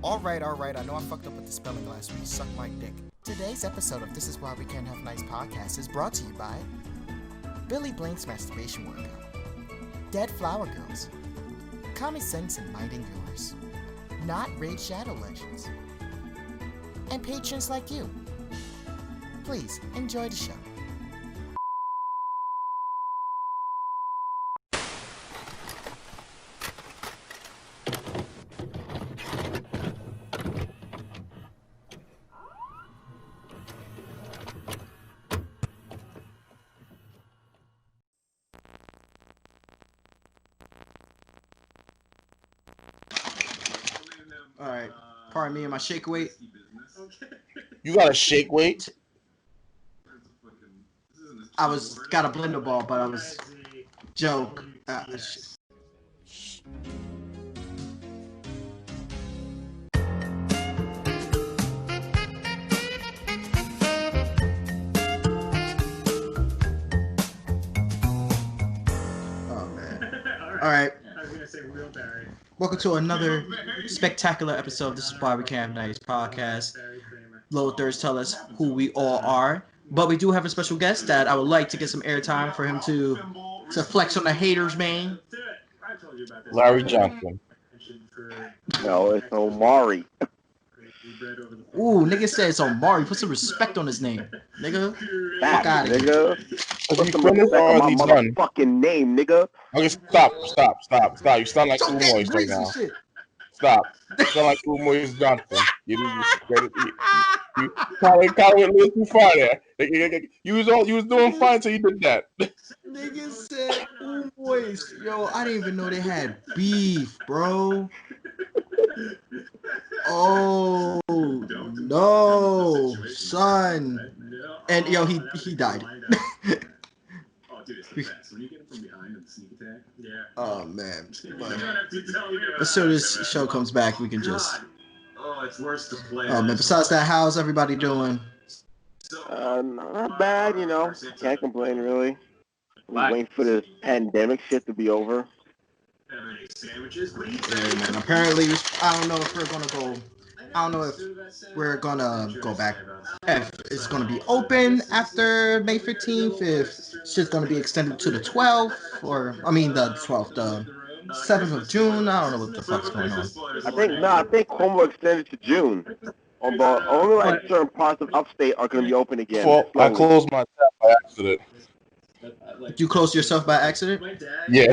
Alright, I know I fucked up with the spelling last week. Suck my dick. Today's episode of This Is Why We Can't Have Nice Podcasts is brought to you by Billy Blank's Masturbation Workout, Dead Flower Girls, Common Sense and Minding Yours, Not Raid Shadow Legends, and patrons like you. Please, enjoy the show. Alright, pardon me and my shake weight. You got a shake weight? I got a blender ball, but I was joke. Oh man. Alright. I was gonna say real Barry. Welcome to another spectacular episode of This Is Why We Can't Have Nice Podcast. Low Thirds tell us who we all are. But we do have a special guest that I would like to get some airtime for him to flex on the haters, man. Larry Johnson. No, it's Omari. Ooh, nigga said it's Omari. Put some respect on his name, nigga. Fuck out of here. Nigga. Put you some finished respect or on my is he done? motherfucking name, nigga. Okay, stop. You sound like Don't Umoy get right greasy now. shit. Stop. You sound like Umoy Johnson. You probably went a little too far there. You was doing fine until you did that. Nigga said, ooh, boys. Yo, I didn't even know they had beef, bro. Oh, no, son. And, yo, he died. Oh, man. But as soon as show comes back, we can just... It's worse to play. Oh, man, besides that, how's everybody doing? Not bad, you know. Can't complain, really. We're waiting for this pandemic shit to be over. Yeah, man. Apparently, I don't know if we're gonna go back. If it's gonna be open after May 15th, if shit's gonna be extended to the 12th, the 12th, the 7th of June. I don't know what the fuck's going on. I think Cuomo extended to June. But only like certain parts of upstate are going to be open again. Well, I closed my tab by accident. You closed yourself by accident? Yeah.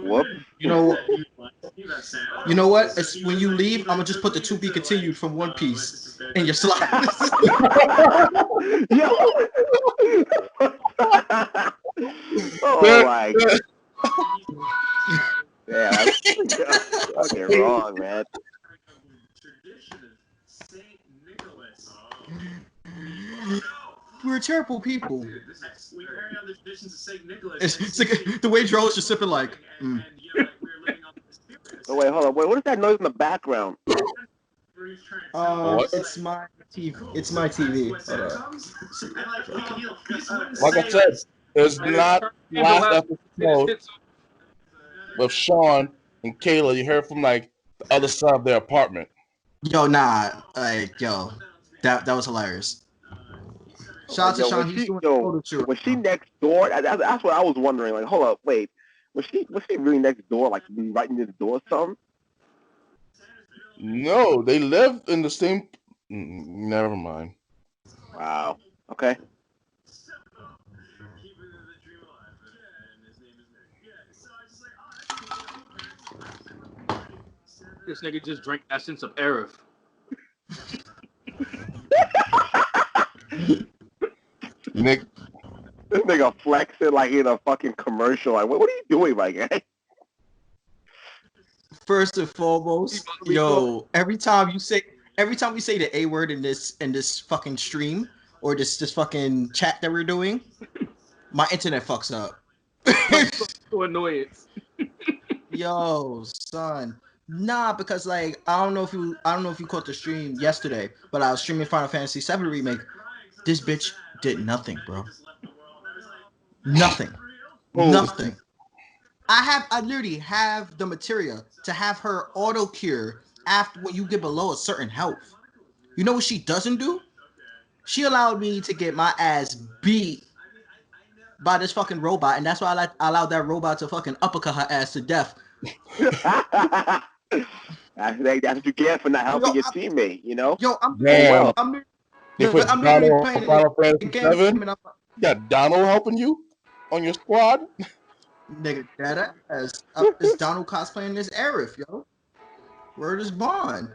Whoop. You know what? It's when you leave, I'm gonna just put the to be continued from One Piece in your slide. Yo. Oh my god. Yeah, that's fucking wrong, man. We're terrible people. It's like the way Joel's just sipping like. Oh wait, hold on. Wait, what is that noise in the background? It's my TV. It's my TV. Like I said, there's not last episode with Sean and Kayla. You heard from like the other side of their apartment. Yo, nah, that was hilarious. Shout out to Sean. He's doing photo shoot. Was she next door? That's what I was wondering. Like, hold up, wait. Was she really next door? Like, right near the door or something? No, they live in the same. Never mind. Wow. Okay. This nigga just drank essence of Arif. Nick. This nigga flexing like in a fucking commercial. Like, what are you doing, my guy? First and foremost, yo, every time we say the A word in this fucking stream or this fucking chat that we're doing, my internet fucks up. So annoyance. Yo, son. Nah, because like I don't know if you caught the stream yesterday, but I was streaming Final Fantasy VII Remake. This bitch did nothing, bro. Nothing. I literally have the materia to have her auto cure after when you get below a certain health. You know what she doesn't do? She allowed me to get my ass beat by this fucking robot, and that's why I allowed that robot to fucking uppercut her ass to death. That's what you get for not helping your teammate, you know? Yo, Damn. They put I'm literally Donald playing on Final the Fantasy game, 7. and I'm You got Donald helping you on your squad. nigga, that ass. Is Donald cosplaying this Aerith, yo? Word is bond.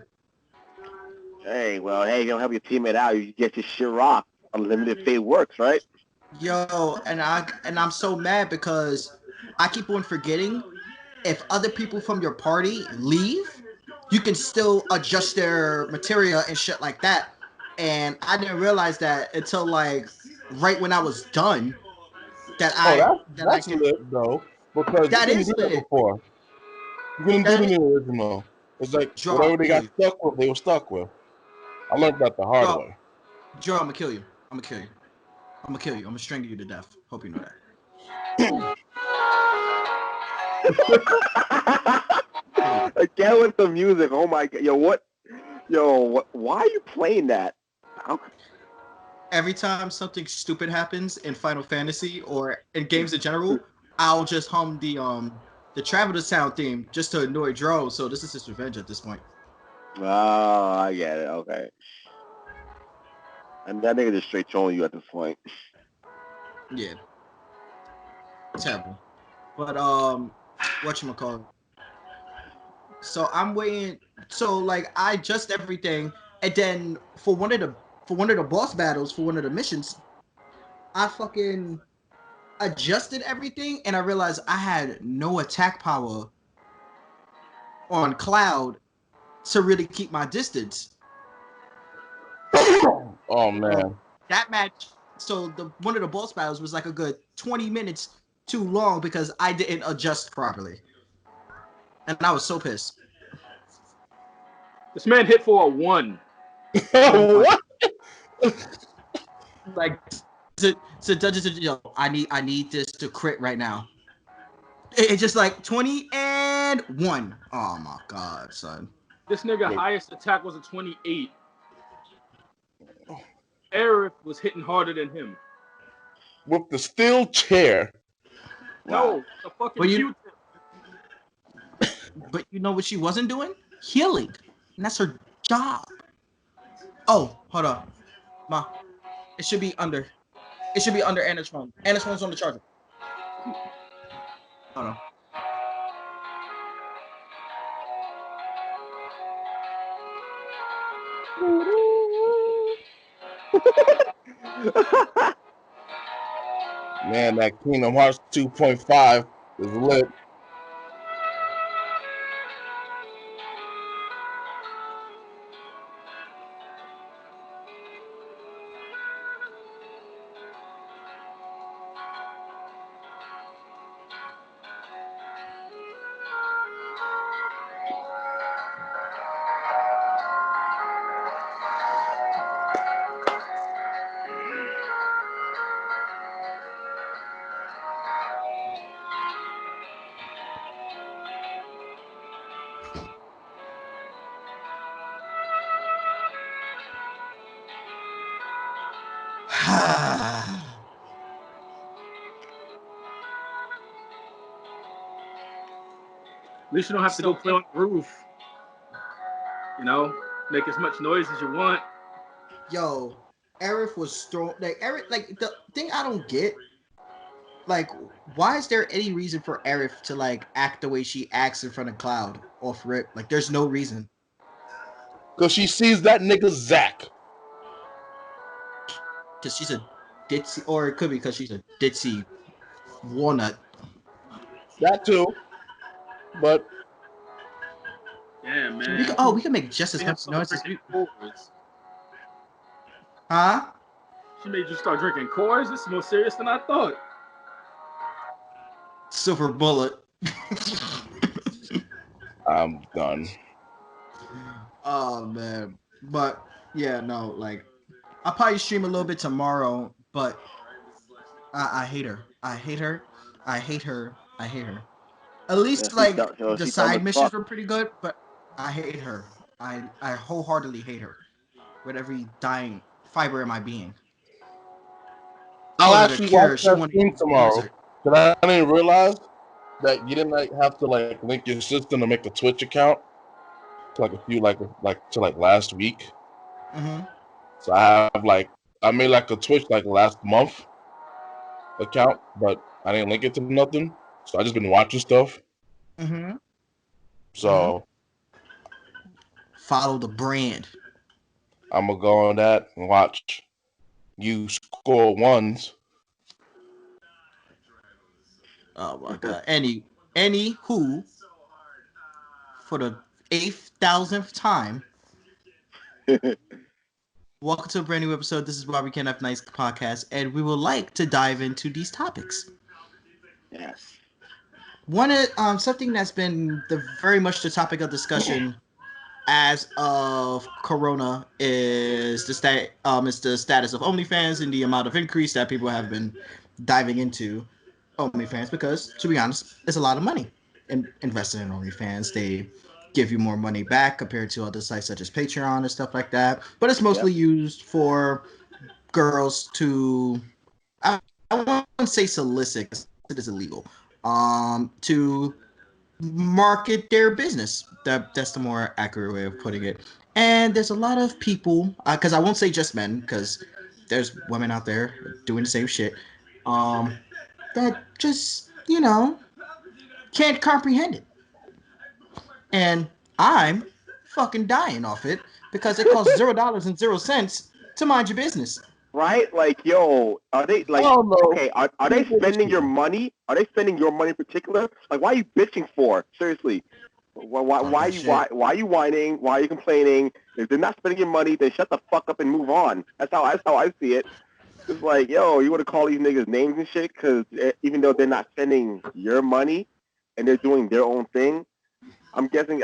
Hey, well, hey, you don't help your teammate out, you get your shit rocked. Unlimited fate works, right? Yo, and I'm so mad because I keep on forgetting if other people from your party leave, you can still adjust their materia and shit like that. And I didn't realize that until like right when I was done that Oh, I that's can. lit though, because you That couldn't is do that lit. before. You couldn't do it That in is the original. It's like Joe, I'm whatever gonna they kill got you. stuck with, they were stuck with. I learned that the hard Joe, way. Joe, I'm gonna kill you. I'm gonna kill you. I'm gonna kill you. I'm gonna strangle you to death. Hope you know that. Again with the music. Oh my god. Why are you playing that? Every time something stupid happens in Final Fantasy or in games in general, I'll just hum the Traveler Sound theme just to annoy Dro. So this is his revenge at this point. Oh, I get it. Okay. And that nigga just straight trolling you at this point. Yeah, terrible. But whatchamacallit? So I'm waiting. So like I adjust everything, and then for one of the boss battles for one of the missions, I fucking adjusted everything, and I realized I had no attack power on Cloud to really keep my distance. Oh man. That match, so the one of the boss battles was like a good 20 minutes too long because I didn't adjust properly, and I was so pissed. This man hit for a 1. What? Like Dungeons, I need this to crit right now. It's just like 20 and 1. Oh my god, son. This nigga Wait. highest attack was a 28. Aerith was hitting harder than him. With the steel chair. No, the fucking But you- Q-tip. But you know what she wasn't doing? Healing. And that's her job. Oh, hold on. Ma. It should be under Anna's phone. Anna's phone's on the charger. Hold on. Man, that Kingdom Hearts 2.5 is lit. At least you don't have to go play on the roof. You know, make as much noise as you want. Yo, Aerith was thrown like Aerith. Like the thing I don't get, like, why is there any reason for Aerith to like act the way she acts in front of Cloud off rip? Like, there's no reason. Because she sees that nigga Zack. Because she's a ditzy, or it could be because she's a ditzy walnut. That too. But Yeah, man. We can make just as They have much some noise as drinking you. cores. Huh? She made you start drinking cores? This is more serious than I thought. Silver bullet. I'm done. Oh man, but yeah, no, like I'll probably stream a little bit tomorrow, but I hate her. I hate her. I hate her. I hate her. At least She's like dumb, the she's dumb as side missions fuck. were pretty good, but I hate her. I wholeheartedly hate her with every dying fiber in my being. I'll Told her to actually watch cure. She that wanted stream to cure tomorrow. her. Cause I didn't realize that you didn't like have to like link your system to make a Twitch account to like a few like to like last week. Mm-hmm. So I made like a Twitch like last month account, but I didn't link it to nothing. So I just been watching stuff. Mm-hmm. Mm-hmm. So Follow the brand. I'm gonna go on that and watch you score ones. Oh my god. Any who for the 8,000th time. Welcome to a brand new episode. This is why we can't have nice podcast, and we would like to dive into these topics. Yes. Something that's been very much the topic of discussion as of Corona is the status of OnlyFans and the amount of increase that people have been diving into OnlyFans because, to be honest, it's a lot of money invested in OnlyFans. They give you more money back compared to other sites such as Patreon and stuff like that. But it's mostly used for girls to I won't say solicit because it is illegal. To market their business. That's the more accurate way of putting it. And there's a lot of people, because I won't say just men, because there's women out there doing the same shit. That just can't comprehend it. And I'm fucking dying off it because it costs $0.00 to mind your business. Right? Like, yo, are they I like don't know. okay? Are they People spending your just- money? Are they spending your money in particular? Like, why are you bitching for? Seriously, Talk that shit. why are you whining? Why are you complaining? If they're not spending your money, then shut the fuck up and move on. That's how I see it. It's like, yo, you want to call these niggas names and shit because even though they're not spending your money and they're doing their own thing, I'm guessing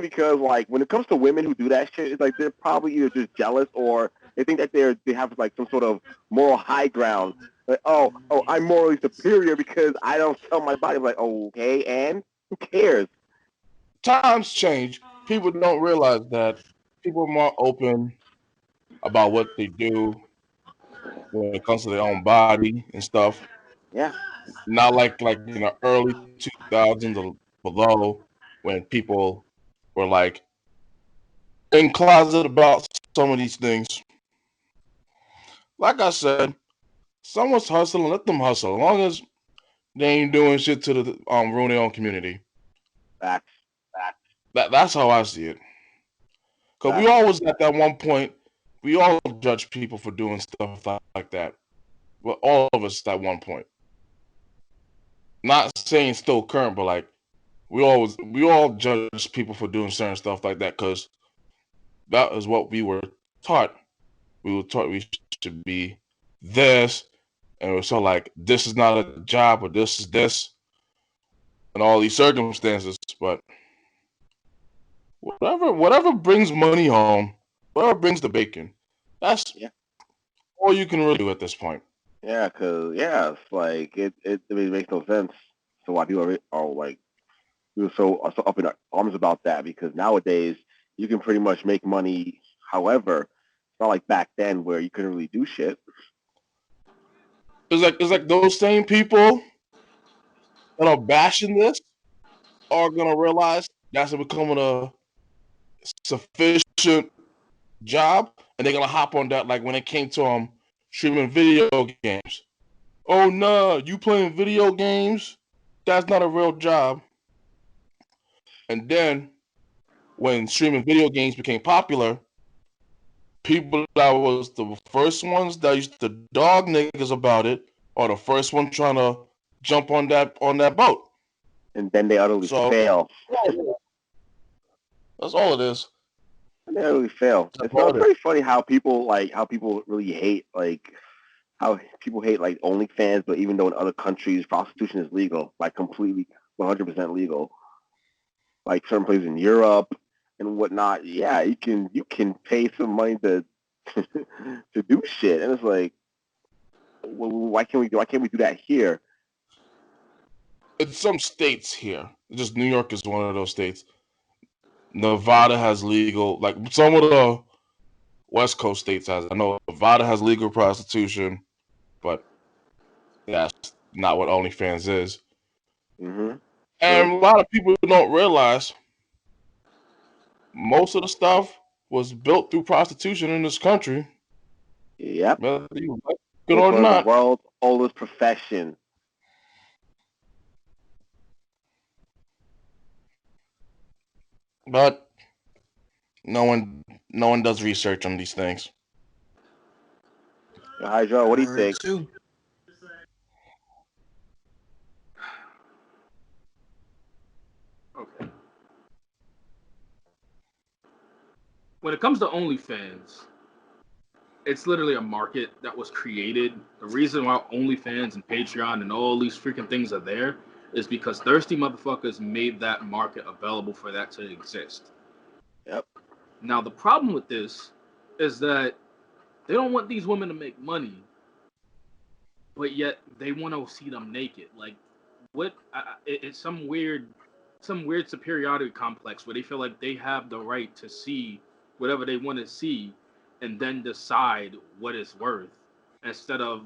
because like when it comes to women who do that shit, it's like they're probably either just jealous or they think that they have like some sort of moral high ground. Like, I'm morally superior because I don't sell my body. I'm like, okay, and who cares? Times change. People don't realize that people are more open about what they do when it comes to their own body and stuff. Yeah, Not like in the early 2000s or below when people were like in closet about some of these things. Like I said, someone's hustling, let them hustle. As long as they ain't doing shit to the ruin their own community. facts, That's how I see it. Cause we facts. always at that one point, we all judge people for doing stuff like that. Well, all of us at one point. Not saying still current, but like we all judge people for doing certain stuff like that because that is what we were taught. We were taught we should be this, and we're so like this is not a job, or this is this, and all these circumstances. But whatever brings money home, whatever brings the bacon, that's Yeah. all you can really do at this point. Yeah, cause it's like it makes no sense. So why people are like so up in arms about that because nowadays you can pretty much make money. However, it's not like back then where you couldn't really do shit. It's like those same people that are bashing this are gonna realize that's becoming a sufficient job, and they're gonna hop on that like when it came to streaming video games. Oh no, you playing video games? That's not a real job. And then when streaming video games became popular, people that was the first ones that used to dog niggas about it are the first one trying to jump on that boat. And then they utterly So fail. that's all it is. And they utterly fail. That's It's all not it is. very funny how people really hate how people hate like OnlyFans, but even though in other countries prostitution is legal, like completely 100% legal, like certain places in Europe and whatnot, yeah, you can pay some money to to do shit, and it's like, why can't we do that here? It's some states here. Just New York is one of those states. Nevada has legal, like some of the West Coast states has. I know Nevada has legal prostitution, but that's not what OnlyFans is. Mm-hmm. And a lot of people don't realize most of the stuff was built through prostitution in this country, Yep. whether you like it It's or one of the not. world's oldest profession. But no one does research on these things. Hydro, what do you Word think? too. Okay. When it comes to OnlyFans, it's literally a market that was created. The reason why OnlyFans and Patreon and all these freaking things are there is because thirsty motherfuckers made that market available for that to exist. Yep. Now, the problem with this is that they don't want these women to make money, but yet they want to see them naked. Like, what? It's some weird superiority complex where they feel like they have the right to see whatever they want to see, and then decide what it's worth, instead of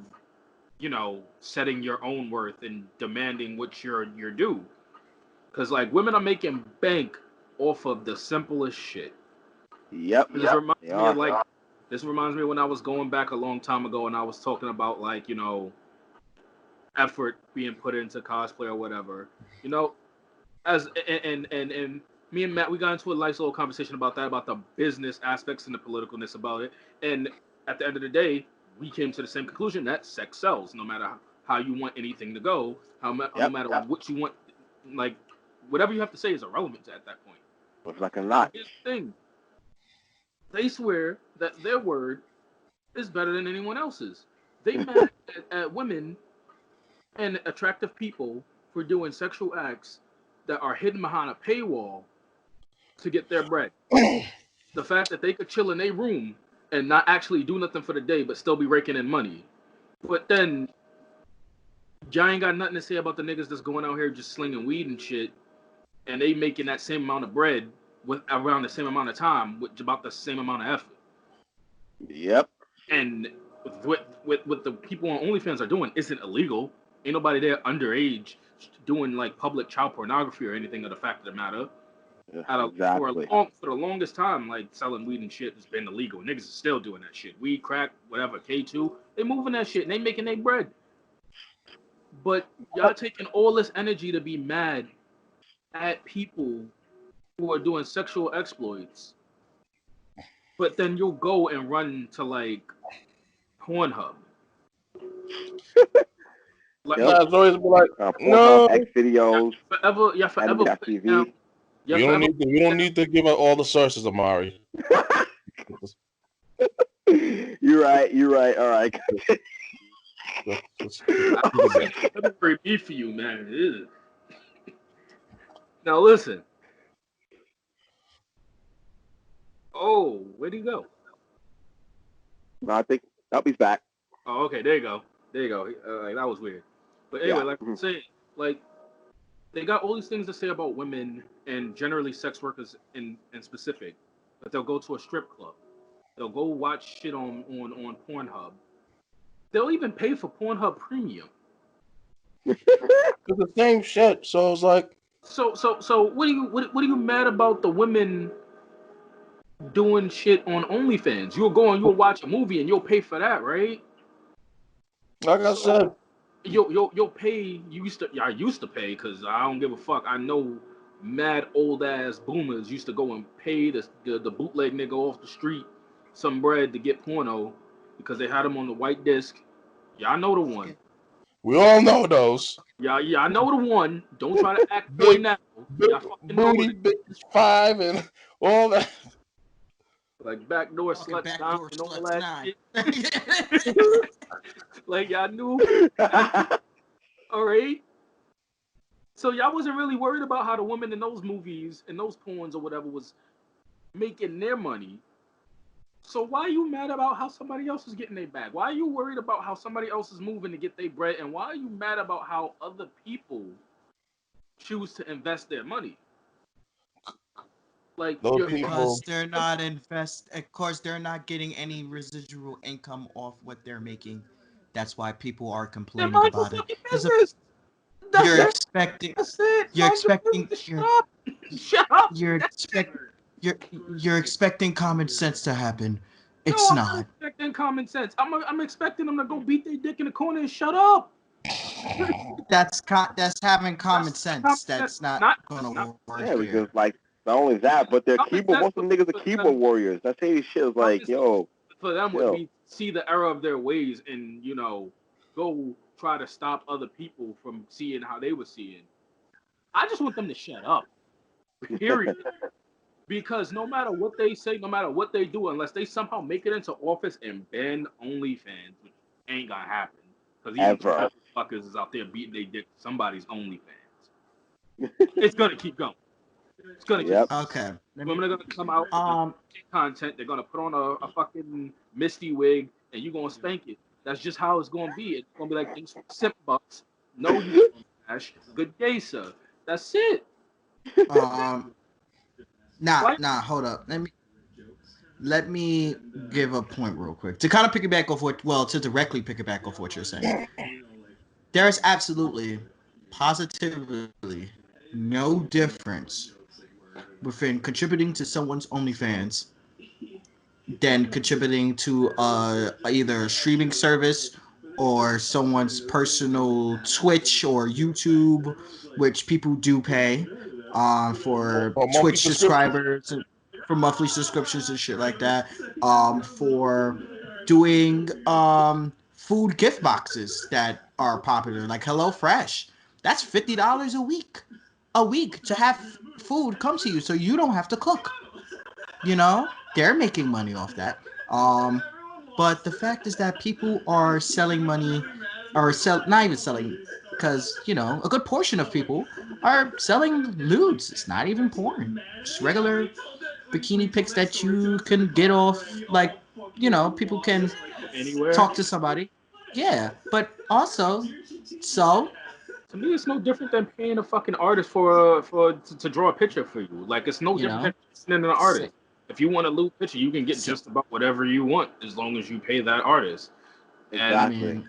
setting your own worth and demanding what you're due. Because like women are making bank off of the simplest shit. Yep. This reminds They me of are. this reminds me when I was going back a long time ago and I was talking about like effort being put into cosplay or whatever. You know, as and me and Matt, we got into a nice little conversation about that, about the business aspects and the politicalness about it. And at the end of the day, we came to the same conclusion that sex sells, no matter how you want anything to go, no matter what you want, like whatever you have to say is irrelevant at that point. Looks like a Now, lot. here's the thing: they swear that their word is better than anyone else's. They mad at women and attractive people for doing sexual acts that are hidden behind a paywall to get their bread. The fact that they could chill in their room and not actually do nothing for the day, but still be raking in money. But then, y'all ain't got nothing to say about the niggas that's going out here just slinging weed and shit, and they making that same amount of bread with around the same amount of time with about the same amount of effort. Yep. And what the people on OnlyFans are doing isn't illegal. Ain't nobody there underage doing like public child pornography or anything of the fact of the matter. Exactly. For the longest time, like selling weed and shit has been illegal. Niggas is still doing that shit. Weed, crack, whatever, K2, they moving that shit and they making their bread. But y'all taking all this energy to be mad at people who are doing sexual exploits, but then you'll go and run to like Pornhub. Like, Yep. It's always been like, Pornhub, no, X videos, forever putting down. TV. we don't need to give out all the sources, Omari. You're right. All right. February beef for you, man. Now listen. Oh, where'd he go? No, I think he's back. Oh, okay, there you go. Like, that was weird. But anyway, like I'm saying, like they got all these things to say about women and generally sex workers in specific. But they'll go to a strip club. They'll go watch shit on Pornhub. They'll even pay for Pornhub Premium. It's the same shit. So it's like, So what are you mad about the women doing shit on OnlyFans? You'll watch a movie and you'll pay for that, right? like I said, You'll pay. I used to pay because I don't give a fuck. I know mad old ass boomers used to go and pay the bootleg nigga off the street some bread to get porno because they had him on the white disc. Y'all know the one. we all know those. Yeah, I know the one. Don't try to act boy now. Y'all fucking know Booty it. bitch 5 and all that. Like backdoor sluts Backdoor and all sluts that 9. shit. Like y'all knew. All right. So y'all wasn't really worried about how the women in those movies and those porns or whatever was making their money. So why are you mad about how somebody else is getting their bag? Why are you worried about how somebody else is moving to get their bread? And why are you mad about how other people choose to invest their money? Like Those you're, people- Because they're not of course, they're not getting any residual income off what they're making. That's why people are then complaining mind your about it. fucking There's a, business. That's you're it. expecting, That's it. you're Mind your expecting, business. Shut you're, up. Shut up. you're expect, you're, you're expecting common sense to happen. It's No, I'm not not. expecting common sense. I'm expecting them to go beat their dick in the corner and shut up. That's having common That's sense. That's not that's gonna not work Yeah, here. because like not only that, but they're common keyboard. sense Most of them niggas are keyboard warriors. That shady shit is like, yo, for them would yo. be see the error of their ways and go try to stop other people from seeing how they were seeing. I just want them to shut up. Period. Because no matter what they say, no matter what they do, unless they somehow make it into office and ban OnlyFans, which ain't gonna happen. Because even Ever. fuckers is out there beating their dick for somebody's OnlyFans. It's gonna keep going. It's gonna keep Yep. Okay. Women are gonna come out with content. They're gonna put on a fucking misty wig, and you gonna spank it. That's just how it's gonna be. It's gonna be like thanks for $6. No, you don't smash. Good day, sir. That's it. Hold up. Let me give a point real quick to kind of piggyback off to directly piggyback off what you're saying. There's absolutely, positively no difference within contributing to someone's OnlyFans than contributing to either a streaming service or someone's personal Twitch or YouTube, which people do pay for Or monthly Twitch subscription. subscribers and for monthly subscriptions and shit like that. For doing food gift boxes that are popular, like HelloFresh. That's $50 a week to have food come to you, so you don't have to cook. They're making money off that. But the fact is that people are selling money, or not even selling, because a good portion of people are selling nudes. It's not even porn, just regular bikini pics that you can get off. Like, people can Anywhere. talk to somebody. Yeah, but also, so To me, it's no different than paying a fucking artist to draw a picture for you. Like it's no You different know, than an artist. If you want a lewd picture, you can get So- just about whatever you want as long as you pay that artist. I Exactly. mean,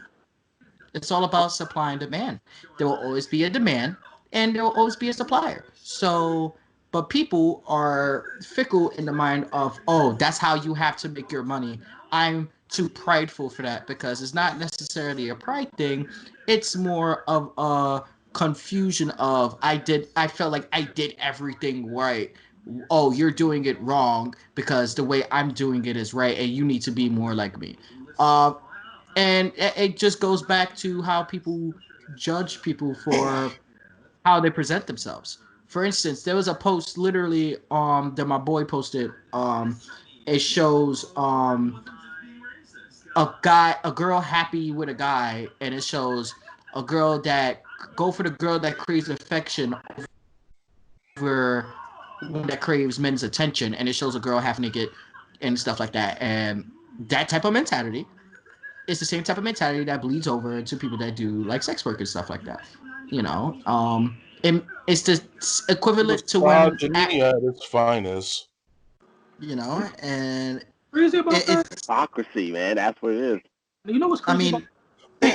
it's all about supply and demand. There will always be a demand and there will always be a supplier. So, but people are fickle in the mind of, oh, that's how you have to make your money. I'm too prideful for that, because it's not necessarily a pride thing. It's more of a confusion of I felt like I did everything right. Oh, you're doing it wrong because the way I'm doing it is right, and you need to be more like me. And it just goes back to how people judge people for how they present themselves. For instance, there was a post literally that my boy posted. It shows a girl happy with a guy, and it shows a girl that go for the girl that craves affection over one that craves men's attention, and it shows a girl half naked and stuff like that. And that type of mentality, it's the same type of mentality that bleeds over into people that do like sex work and stuff like that. It's the equivalent to when, Misogyny at its finest. and Crazy about that? it's. Hypocrisy, man. That's what it is. You know what's I crazy about mean,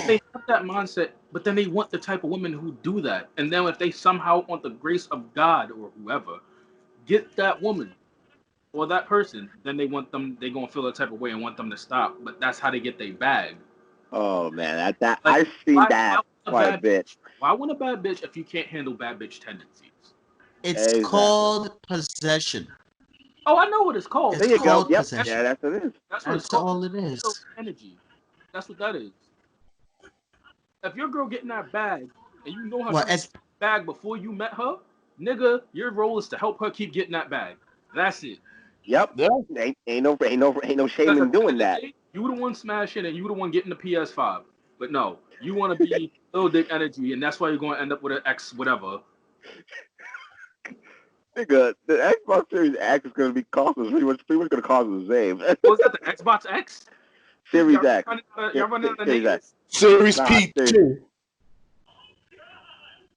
they have that mindset, but then they want the type of women who do that. And then if they somehow want the grace of God or whoever, get that woman or that person, then they gonna feel a type of way and want them to stop. But that's how they get their bag. Oh man, that Like, I've seen that quite a bit. Why want a bad bitch if you can't handle bad bitch tendencies? it's Exactly. called possession. Oh, I know what it's called. There It's you go. called Yep. possession. Yeah, that's what it is. That's what it's That's called. all it is. Energy. That's what that is. If your girl getting that bag and you know how Well, she as bag before you met her, nigga, your role is to help her keep getting that bag. That's it. Yep. Yeah. Ain't no shame in doing that. You the one smashing and you the one getting the PS5. But no, you want to be little dick energy, and that's why you're going to end up with an X whatever. Nigga, the Xbox Series X is going to be costing pretty much going to cost the same. Was that the Xbox X? Series X. Y'all running out of Series names? X. Series Nah, P2.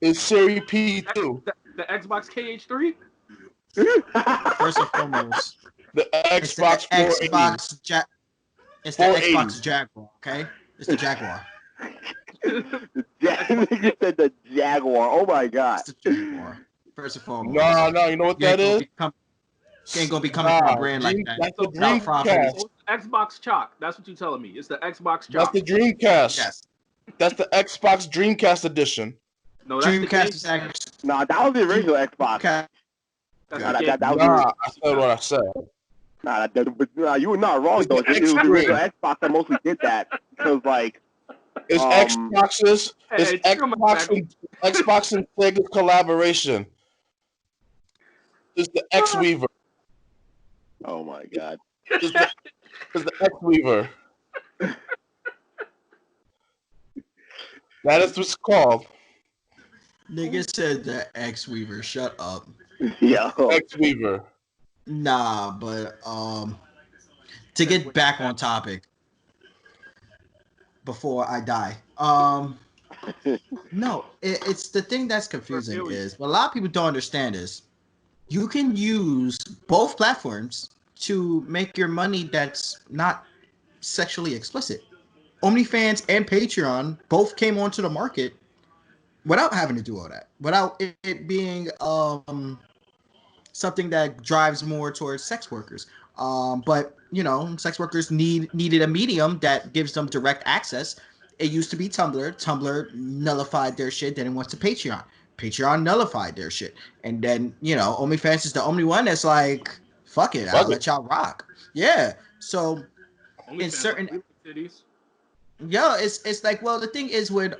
It's Series P2. The Xbox KH3? First and foremost, The it's the Xbox 480. It's the 480. Xbox Jaguar, okay? It's the Jaguar. Nigga said the Jaguar. Oh my god. It's the Jaguar. First and foremost. No, you know what You ain't that is? gonna be coming from a brand like that. That's the without profiting. Dreamcast. Xbox Chalk. That's what you're telling me. It's the Xbox That's Chalk. the Dreamcast. Yes. That's the Xbox Dreamcast edition. No, that's the Dreamcast game. is actually Nah, that was the original Xbox. Dreamcast. That's Nah, the game. that was Nah, I said what I said. nah, you were not wrong It's though. the It was the original X-Ray. Xbox that mostly did that because like It's Xbox's. It's Hey, chill, Xbox and Sega collaboration. It's the X Weaver. oh my god. It's the X Weaver. That is what it's called. Nigga said the X Weaver. Shut up. Yo. X Weaver. Nah, but to get back on topic before I die. No, it's the thing that's confusing is what a lot of people don't understand is you can use both platforms to make your money that's not sexually explicit. OnlyFans and Patreon both came onto the market without having to do all that, without it being something that drives more towards sex workers. But you know, sex workers needed a medium that gives them direct access. It used to be Tumblr. Tumblr nullified their shit. Then it went to Patreon. Patreon nullified their shit. And then, you know, OnlyFans is the only one that's like, fuck it, I'll let y'all rock. Yeah. So in certain cities. Yeah, it's like, well, the thing is with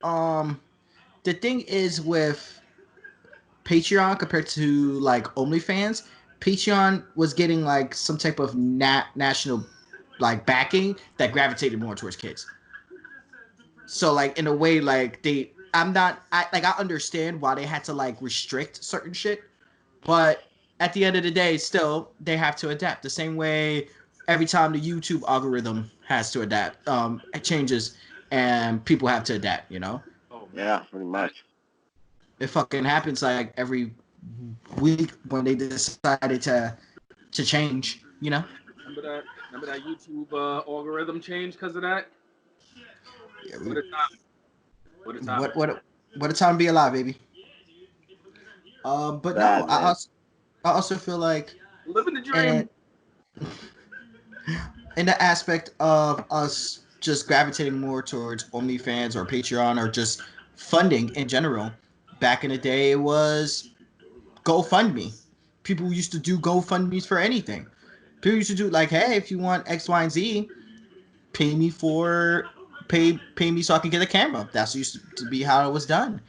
Patreon compared to like OnlyFans, Patreon was getting like some type of national like backing that gravitated more towards kids. So like in a way, like I understand why they had to like restrict certain shit, but at the end of the day, still they have to adapt the same way every time the YouTube algorithm has to adapt. It changes and people have to adapt, you know? Oh, yeah, pretty much. It fucking happens like every week when they decided to change, you know? Remember that YouTube algorithm change because of that? Yeah, What a time. What a time. What a time to be alive, baby. But Bad, no, I also feel like living the dream. In the aspect of us just gravitating more towards OnlyFans or Patreon or just funding in general, back in the day it was GoFundMe. People used to do GoFundMes for anything. People used to do like, hey, if you want X, Y, and Z, pay me so I can get a camera. That's used to be how it was done.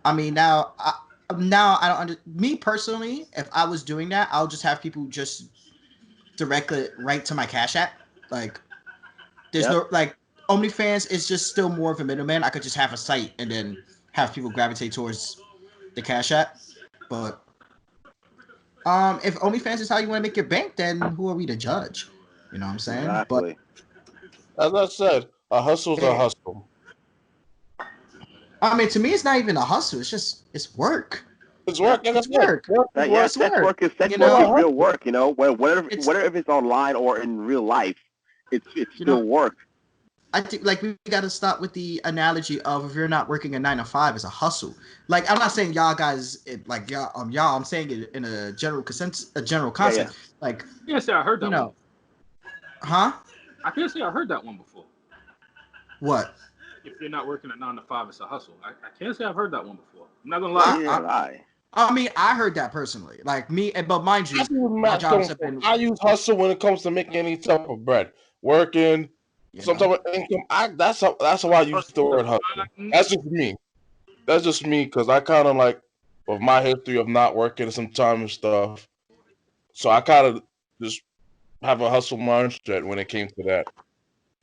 I mean, now I don't me personally, if I was doing that, I'll just have people just directly right to my Cash App. Like, there's no like OnlyFans is just still more of a middleman. I could just have a site and then have people gravitate towards the Cash App. But if OnlyFans is how you want to make your bank, then who are we to judge? You know what I'm saying? Exactly. But as I said, a hustle's a hustle. I mean, to me, it's not even a hustle. It's work. It's work. It's work. Sex work is real work. You know, whether if it's online or in real life, it's still work. I think like we got to stop with the analogy of if you're not working a 9 to 5, it's a hustle. Like I'm not saying y'all guys like y'all. I'm saying it in a general concept. Yeah. Like I can't say I heard that one. Huh? I can't say I heard that one before. What? If you're not working a 9 to 5, it's a hustle. I can't say I've heard that one before. I'm not gonna lie. I mean, I heard that personally. Like me, but mind you, my jobs have been. I use hustle when it comes to making any type of bread, working, some type of income. That's how I use the word hustle. That's just me. That's just me because I kind of like with my history of not working sometimes and stuff. So I kind of just have a hustle mindset when it came to that.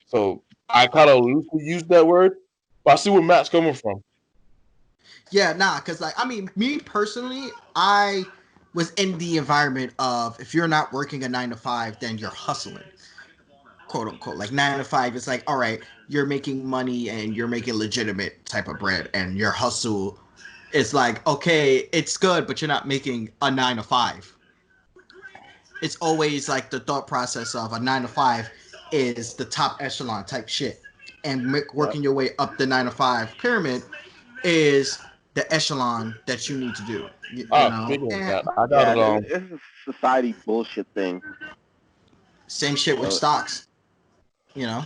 So I kind of loosely use that word, but I see where Matt's coming from. Yeah, because like I mean, me personally, I was in the environment of if you're not working a 9 to 5, then you're hustling, quote unquote. Like 9 to 5, it's like all right, you're making money and you're making legitimate type of bread, and your hustle is like okay, it's good, but you're not making a 9 to 5. it's always like the thought process of a 9 to 5 is the top echelon type shit, and working your way up the 9 to 5 pyramid is the echelon that you need to do. You know, Speaking of and that, I got Yeah, it. it's a society bullshit thing. same shit with stocks. You know,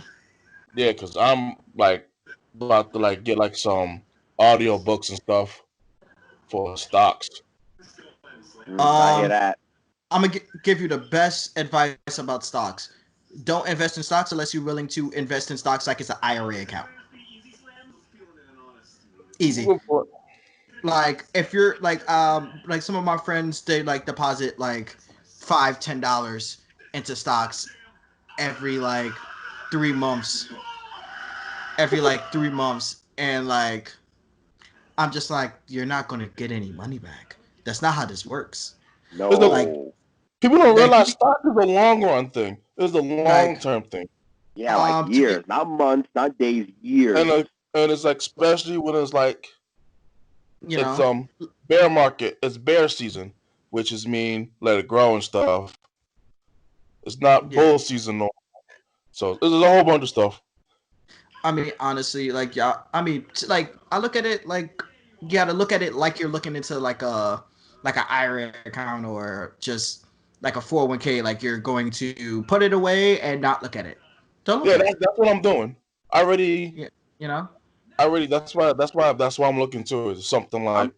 Yeah, because I'm like about to like get like some audio books and stuff for stocks. I hear um, that. I'm gonna give you the best advice about stocks. Don't invest in stocks unless you're willing to invest in stocks like it's an IRA account. Easy. Like if you're like some of my friends, they like deposit like $5-10 into stocks every like 3 months. Every like 3 months, and like I'm just like, you're not gonna get any money back. That's not how this works. Like No. People don't like realize stock is a long run thing. It's a long like term thing, Yeah, like to be years, not months, not days, years. and it's like especially when it's like you it's know bear market, it's bear season, which is mean let it grow and stuff. It's not yeah. bull season, no. So there's a whole bunch of stuff. I mean, honestly, like yeah, I mean, like I look at it like you gotta look at it like you're looking into like an IRA account or just like a 401k. Like you're going to put it away and not look at it. Don't look Yeah, at it. that's what I'm doing. I already, Yeah, you know. I already. That's why I'm looking to it. Something like I'm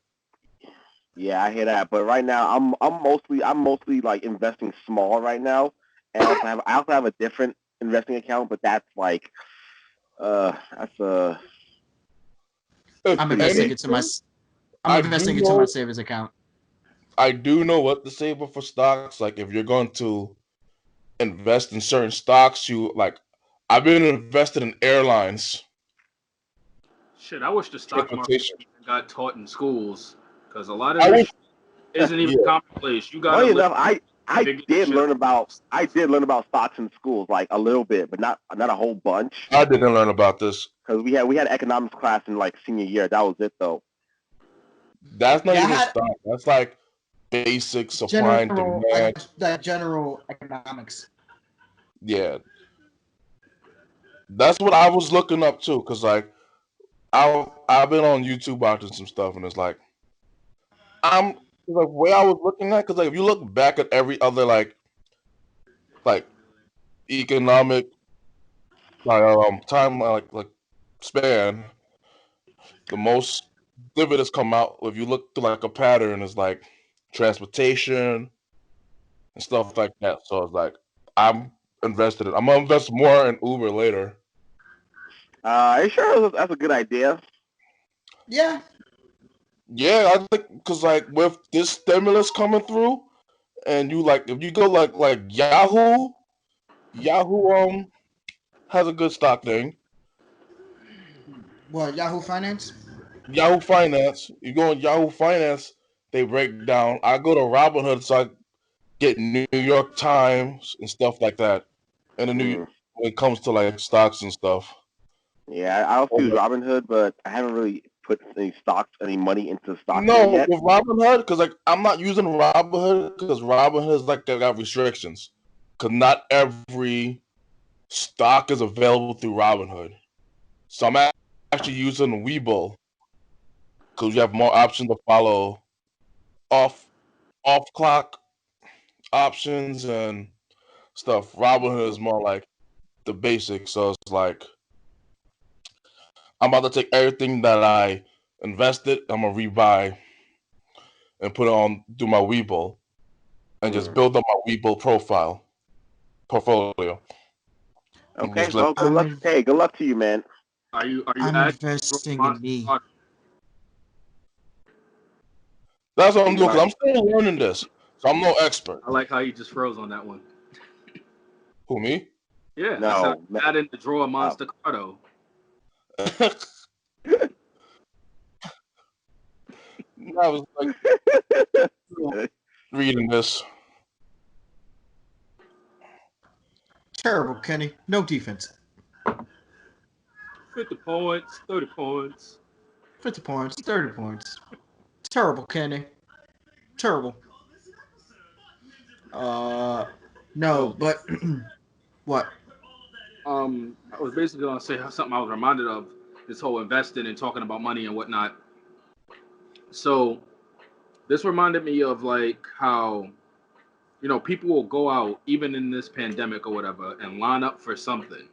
Yeah, I hear that. But right now, I'm mostly like investing small right now, and I also have a different investing account, but that's like that's if I'm pretty investing big. into my anything, I'm I do investing into my know savings account. I do know what to save up for stocks. Like if you're going to invest in certain stocks, you like. I've been invested in airlines, Shit, I wish the stock market transportation. got taught in schools because a lot of I this wish, shit isn't even yeah, commonplace. You gotta Funny live enough, I figure this did shit learn out. about I did learn about stocks in schools, like a little bit, but not a whole bunch, I didn't learn about this. because we had economics class in like senior year. That was it though. That's not Yeah, I even had stock. That's like basic supply and general demand. like general economics. Yeah, that's what I was looking up too. Cause like I've been on YouTube watching some stuff, and it's like I'm like way I was looking at. Cause like if you look back at every other like economic time like span, the most dividends come out if you look through like a pattern is like transportation and stuff like that. So it's like I'm invested in. I'm gonna invest more in Uber later. Are you sure that's a good idea? Yeah, Yeah, I think because like with this stimulus coming through, and you like if you go like Yahoo has a good stock thing. what Yahoo Finance? Yahoo Finance, you go on Yahoo Finance, they break down. I go to Robinhood so I get New York Times and stuff like that. And the new Mm. when it comes to like stocks and stuff. Yeah, I also use Robinhood, but I haven't really put any money into stocks there No, yet. with Robinhood, because like I'm not using Robinhood because Robinhood is like they got restrictions. Because not every stock is available through Robinhood. So I'm actually using Webull because you have more options to follow off off clock options and stuff. Robinhood is more like the basics. So it's like I'm about to take everything that I invested, I'm gonna rebuy and put it on do my Webull and just Mm. build up my Webull portfolio. And Okay, just let well, good I'm luck. in, Hey, good luck to you, man. Are you I'm adding investing in Monster me. Water? that's what I'm You doing are. because I'm still learning this. So I'm no expert. I like how you just froze on that one. Who me? Yeah, I said No. add in the drawer Uh, Monster Cardo. I was like reading this. Terrible, Kenny. No defense. 50 points, 30 points. 50 points, 30 points. Terrible, Kenny. Terrible. No, but what? I was basically gonna say something I was reminded of this whole investing and talking about money and whatnot. So this reminded me of like how people will go out even in this pandemic or whatever and line up for something.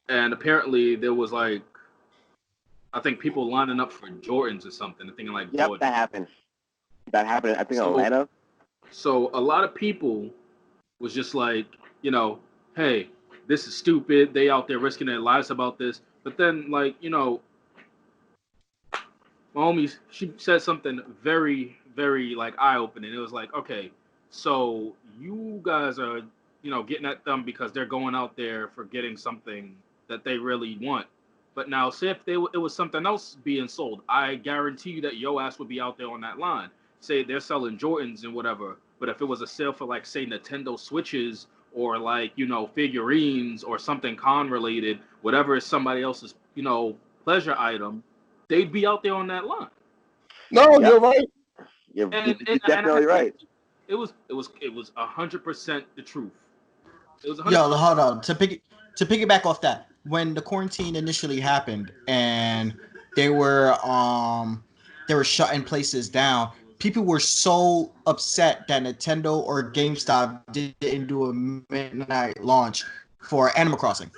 And apparently there was like I think people lining up for Jordans or something, thinking like Yep, Jordan. that happened. That happened, I think, in So Atlanta. so a lot of people was just like, hey, this is stupid. They out there risking their lives about this. But then like, my homie, she said something very, very like eye opening. It was like, okay, so you guys are, getting at them because they're going out there for getting something that they really want. But now, say if it was something else being sold, I guarantee you that your ass would be out there on that line. Say they're selling Jordans and whatever, but if it was a sale for like say Nintendo Switches or like figurines or something con related, whatever is somebody else's pleasure item, they'd be out there on that line. No, Yep. you're right. You're And definitely right. it was 100% the truth. It was 100%. Yo, hold on. To piggyback off that, when the quarantine initially happened and they were shutting places down, people were so upset that Nintendo or GameStop didn't do a midnight launch for Animal Crossing.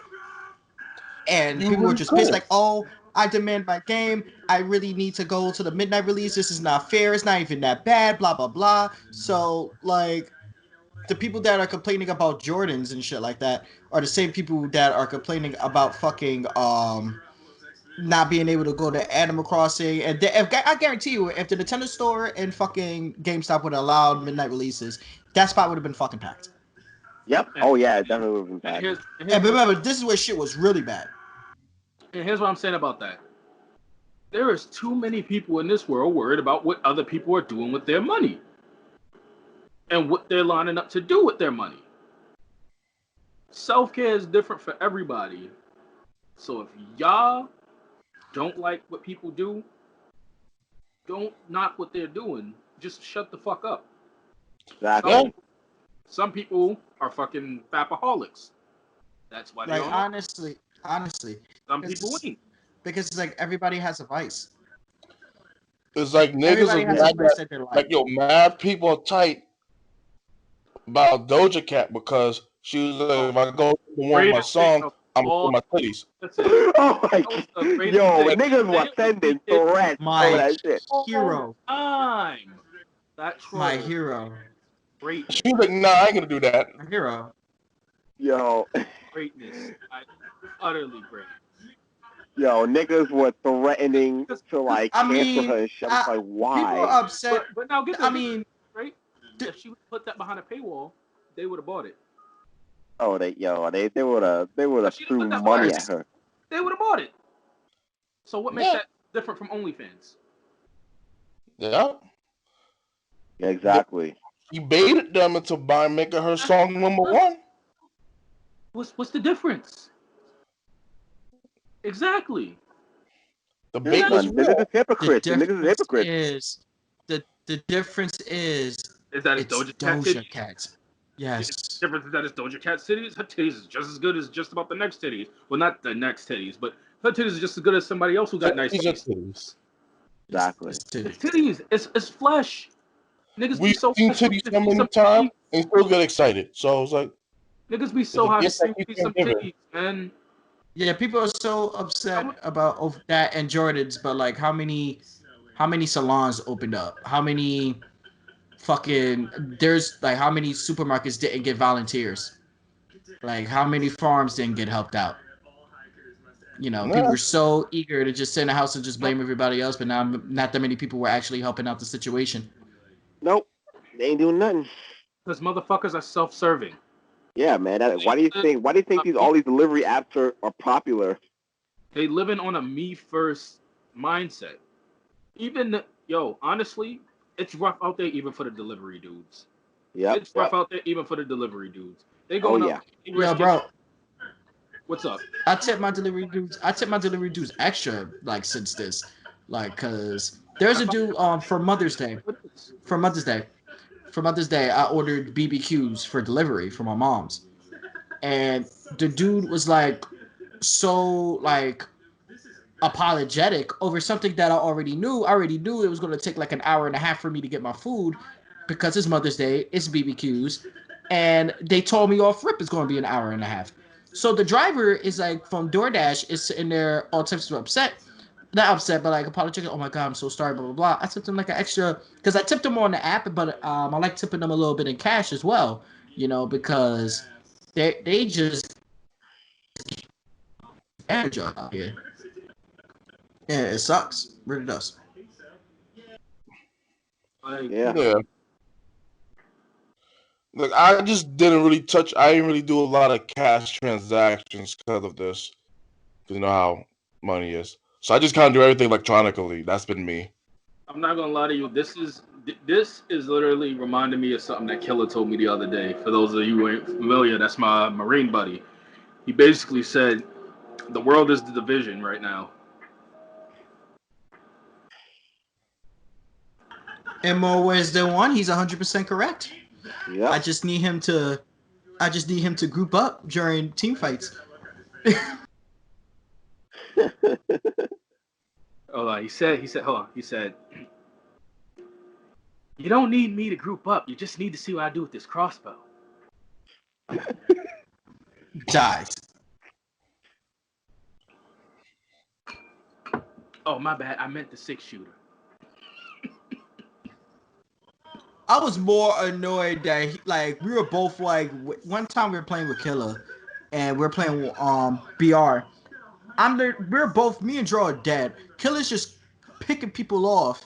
And You people were really just pissed, could. like, oh, I demand my game. I really need to go to the midnight release. This is not fair. It's not even that bad, blah, blah, blah. So, like, the people that are complaining about Jordans and shit like that are the same people that are complaining about fucking not being able to go to Animal Crossing. And I guarantee you, if the Nintendo Store and fucking GameStop would have allowed midnight releases, that spot would have been fucking packed. Yep. And, Oh yeah, it definitely would have been and bad. And remember, this is where shit was really bad. here's what I'm saying about that. There is too many people in this world worried about what other people are doing with their money and what they're lining up to do with their money. Self-care is different for everybody. So if y'all don't like what people do, don't knock what they're doing. Just shut the fuck up. Exactly. Some people are fucking fapaholics. That's why they Like, don't. honestly, Some people ain't. because it's like everybody has a vice. It's like niggas Everybody is has a mad vice that, that they like. like, yo, mad people are tight about Doja Cat because she was like, if I go to one my song, I'm gonna my titties. Oh my god. Yo, niggas were sending threats over that shit. Hero. Time. That troll. My hero. Great. She was like, nah, I ain't gonna do that. My hero. Yo. Greatness. Utterly great. Yo, niggas were threatening to like cancel her and shit. I'm like, why? People are upset. But now get this. I mean, right? If she would put that behind a paywall, they would have bought it. Oh, they would have She didn't threw put that money first. at her. They would have bought it. So what makes that different from OnlyFans? Yeah. Yeah, exactly. He baited them into making her song #1. What's the difference? Exactly. The bait was real. Niggas is hypocrites. The Niggas is hypocrites. is the difference is that it's Doja Cat. Yes. The difference is that it's Doja Cat titties. Her titties is just as good as just about the next titties. Well, not the next titties, but her titties is just as good as somebody else who got nice titties. Exactly. It's titties. It's flesh. Niggas We've be so seen titties so many times and still get excited. So I was like, niggas be so high to see some titties, man. Yeah, people are so upset about that and Jordans, but like how many salons opened up? How many there's like how many supermarkets didn't get volunteers? Like how many farms didn't get helped out? People were so eager to just sit in the house and just blame everybody else, but now not that many people were actually helping out the situation. Nope. They ain't doing nothing. Because motherfuckers are self-serving. Yeah, man. Why do you think all these delivery apps are popular? They living on a me first mindset. Honestly, it's rough out there even for the delivery dudes. Yep. It's rough out there even for the delivery dudes. They going up. Yeah, bro. What's up? I tip my delivery dudes extra like since this, like, cause there's a dude for Mother's Day. for Mother's Day, I ordered BBQs for delivery for my mom's, and the dude was like so like apologetic over something that I already knew. I already knew it was going to take like an hour and a half for me to get my food because it's Mother's Day, it's BBQs, and they told me off rip it's going to be an hour and a half. So the driver is like from DoorDash is sitting there all types of upset. Not upset, but like apologetic. Oh my god, I'm so sorry, blah blah blah. I tipped him like an extra because I tipped him on the app, but I like tipping them a little bit in cash as well, because they just manage out here. Yeah, it sucks. It really does. Like, Yeah. Yeah. Like I just didn't really touch. I didn't really do a lot of cash transactions because of this. Because you know how money is. So I just kind of do everything electronically. That's been me. I'm not gonna lie to you. This is literally reminding me of something that Killer told me the other day. For those of you who ain't familiar, that's my Marine buddy. He basically said the world is the division right now. In more ways than one, he's 100% correct. Yep. I just need him to group up during team fights. Hold on. He said, hold on. He said, you don't need me to group up. You just need to see what I do with this crossbow. Dies. Oh, my bad. I meant the 6-shooter. I was more annoyed that we were both like one time we were playing with Killer, and we were playing with BR. We're both me and Drew are dead. Killer's just picking people off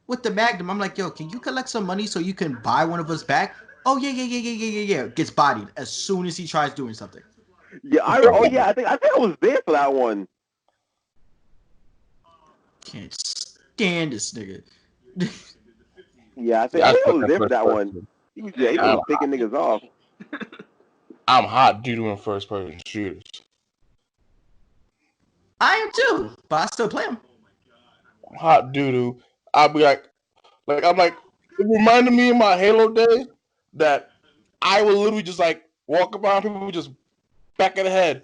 with the Magnum. I'm like, yo, can you collect some money so you can buy one of us back? Oh yeah. Gets bodied as soon as he tries doing something. Yeah. I think I was there for that one. Can't stand this nigga. Yeah, I think Yeah, I was there for first that one. person. He was picking niggas off. I'm hot due to in first person shooters. I am too, but I still play him. Hot doo doo. I'll be I'm like, it reminded me of my Halo days that I would literally just walk around people just back of the head,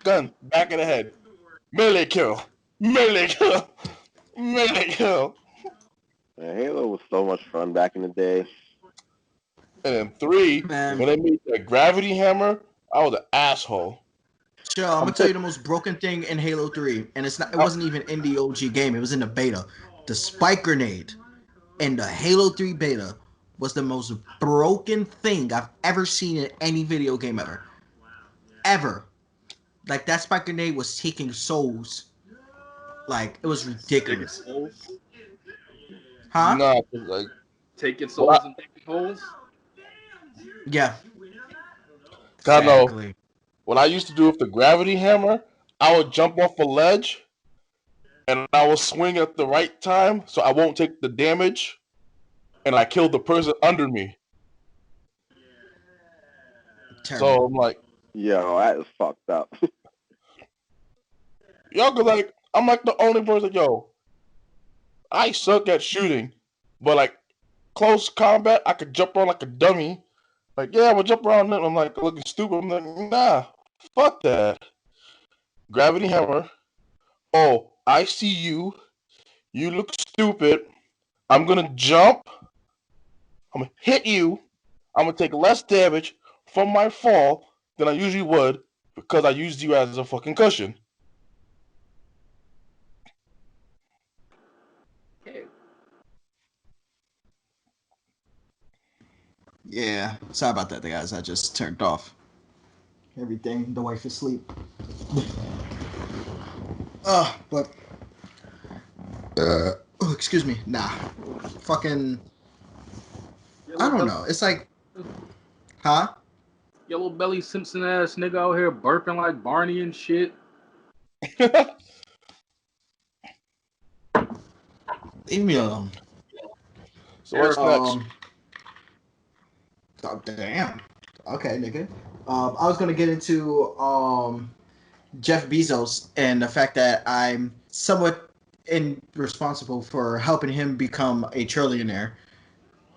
gun, back of the head, melee kill, melee kill, melee kill. Man, Halo was so much fun back in the day. And then 3, Man. when they made that gravity hammer, I was an asshole. Sure, I'm gonna tell you the most broken thing in Halo 3, and it wasn't even in the OG game, it was in the beta. The spike grenade in the Halo 3 beta was the most broken thing I've ever seen in any video game ever. Ever. Like that spike grenade was taking souls. Like it was ridiculous. Huh? Nah, Taking souls and taking holes? Yeah. I know. Exactly. What I used to do with the gravity hammer, I would jump off a ledge and I will swing at the right time so I won't take the damage, and I kill the person under me. Terrible. So I'm like, Yo, that is fucked up. y'all cause I'm the only person, yo, I suck at shooting, but close combat, I could jump around like a dummy. Yeah, I'm gonna jump around and I'm looking stupid. I'm like, nah, fuck that. Gravity hammer. Oh, I see you. You look stupid. I'm gonna jump. I'm gonna hit you. I'm gonna take less damage from my fall than I usually would because I used you as a fucking cushion. Yeah. Sorry about that, guys. I just turned off everything. The wife is asleep. But oh, excuse me. Nah. Fucking I don't know. It's like huh? Yellow belly Simpson ass nigga out here burping like Barney and shit. Leave me alone. So what's next? Oh, damn. Okay, nigga. I was gonna get into Jeff Bezos and the fact that I'm somewhat responsible for helping him become a trillionaire.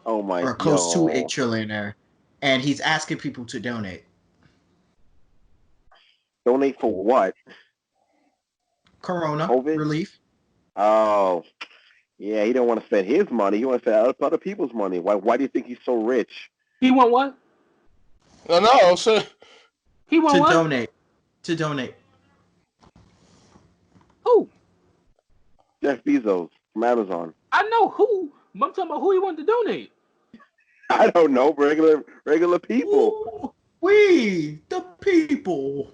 Oh my or close to a yo. trillionaire, and he's asking people to donate. Donate for what? Corona COVID? relief. Oh. Yeah, he don't want to spend his money. He wants to spend other people's money. Why do you think he's so rich? He want what? No, so He want To what? donate. To donate. Who? Jeff Bezos from Amazon. I know who. But I'm talking about who he wanted to donate. I don't know, regular people. Ooh, we, the people.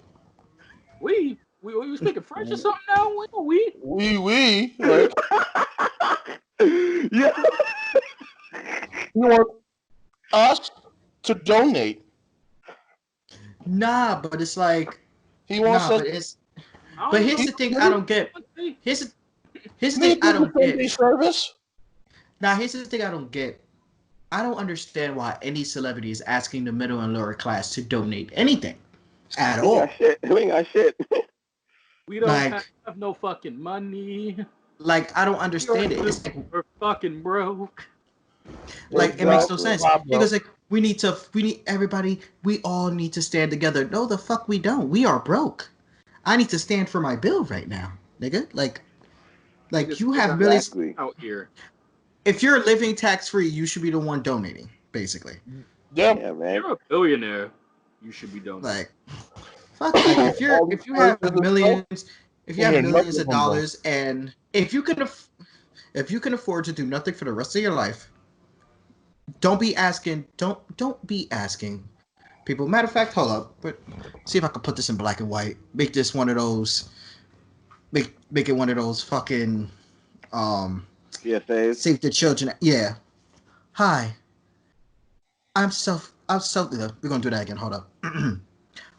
We speaking French or something now? We? like Yeah. you want us to donate. Nah, but it's like, He wants us. but it's. I don't But know. here's the thing I don't get. Here's the Need thing I don't Sunday get. service. Now, here's the thing I don't get. I don't understand why any celebrity is asking the middle and lower class to donate anything at We all. got shit. We ain't got shit. We don't Like- have no fucking money. Like, I don't understand it. It's like, We're fucking broke. it makes no sense. Wow, bro. Because like we need everybody, we all need to stand together. No, the fuck we don't. We are broke. I need to stand for my bill right now, nigga. Like you have millions. Exactly. Out here. If you're living tax free, you should be the one donating, basically. Yeah. Yeah, man. You're a billionaire. You should be donating. Like, fuck. Like, if you have millions, if you have Yeah, millions of nothing, bro. dollars, and if you can afford to do nothing for the rest of your life, don't be asking people. Matter of fact, hold up. But see if I can put this in black and white. Make this one of those. Make it one of those fucking CSAs. save the children. Yeah. Hi. I'm self. We're gonna do that again. Hold up.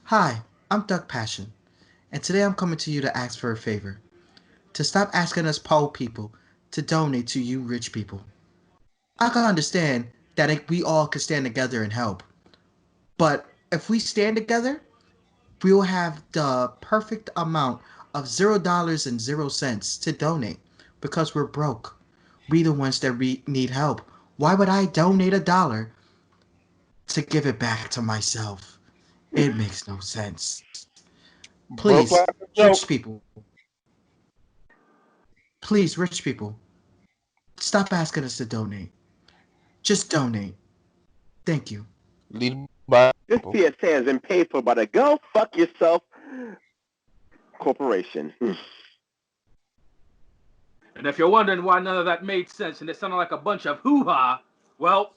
Hi. I'm Doug Passion, and today I'm coming to you to ask for a favor. To stop asking us poor people to donate to you rich people. I can understand that we all could stand together and help. But if we stand together, we'll have the perfect amount of $0.00 to donate because we're broke. We the ones that need help. Why would I donate $1 to give it back to myself? It makes no sense. Please, Broke like a joke. rich people. Please, rich people. Stop asking us to donate. Just donate. Thank you. Lead by This PSA has been paid for by the Go Fuck Yourself Corporation. And if you're wondering why none of that made sense and it sounded like a bunch of hoo-ha, well,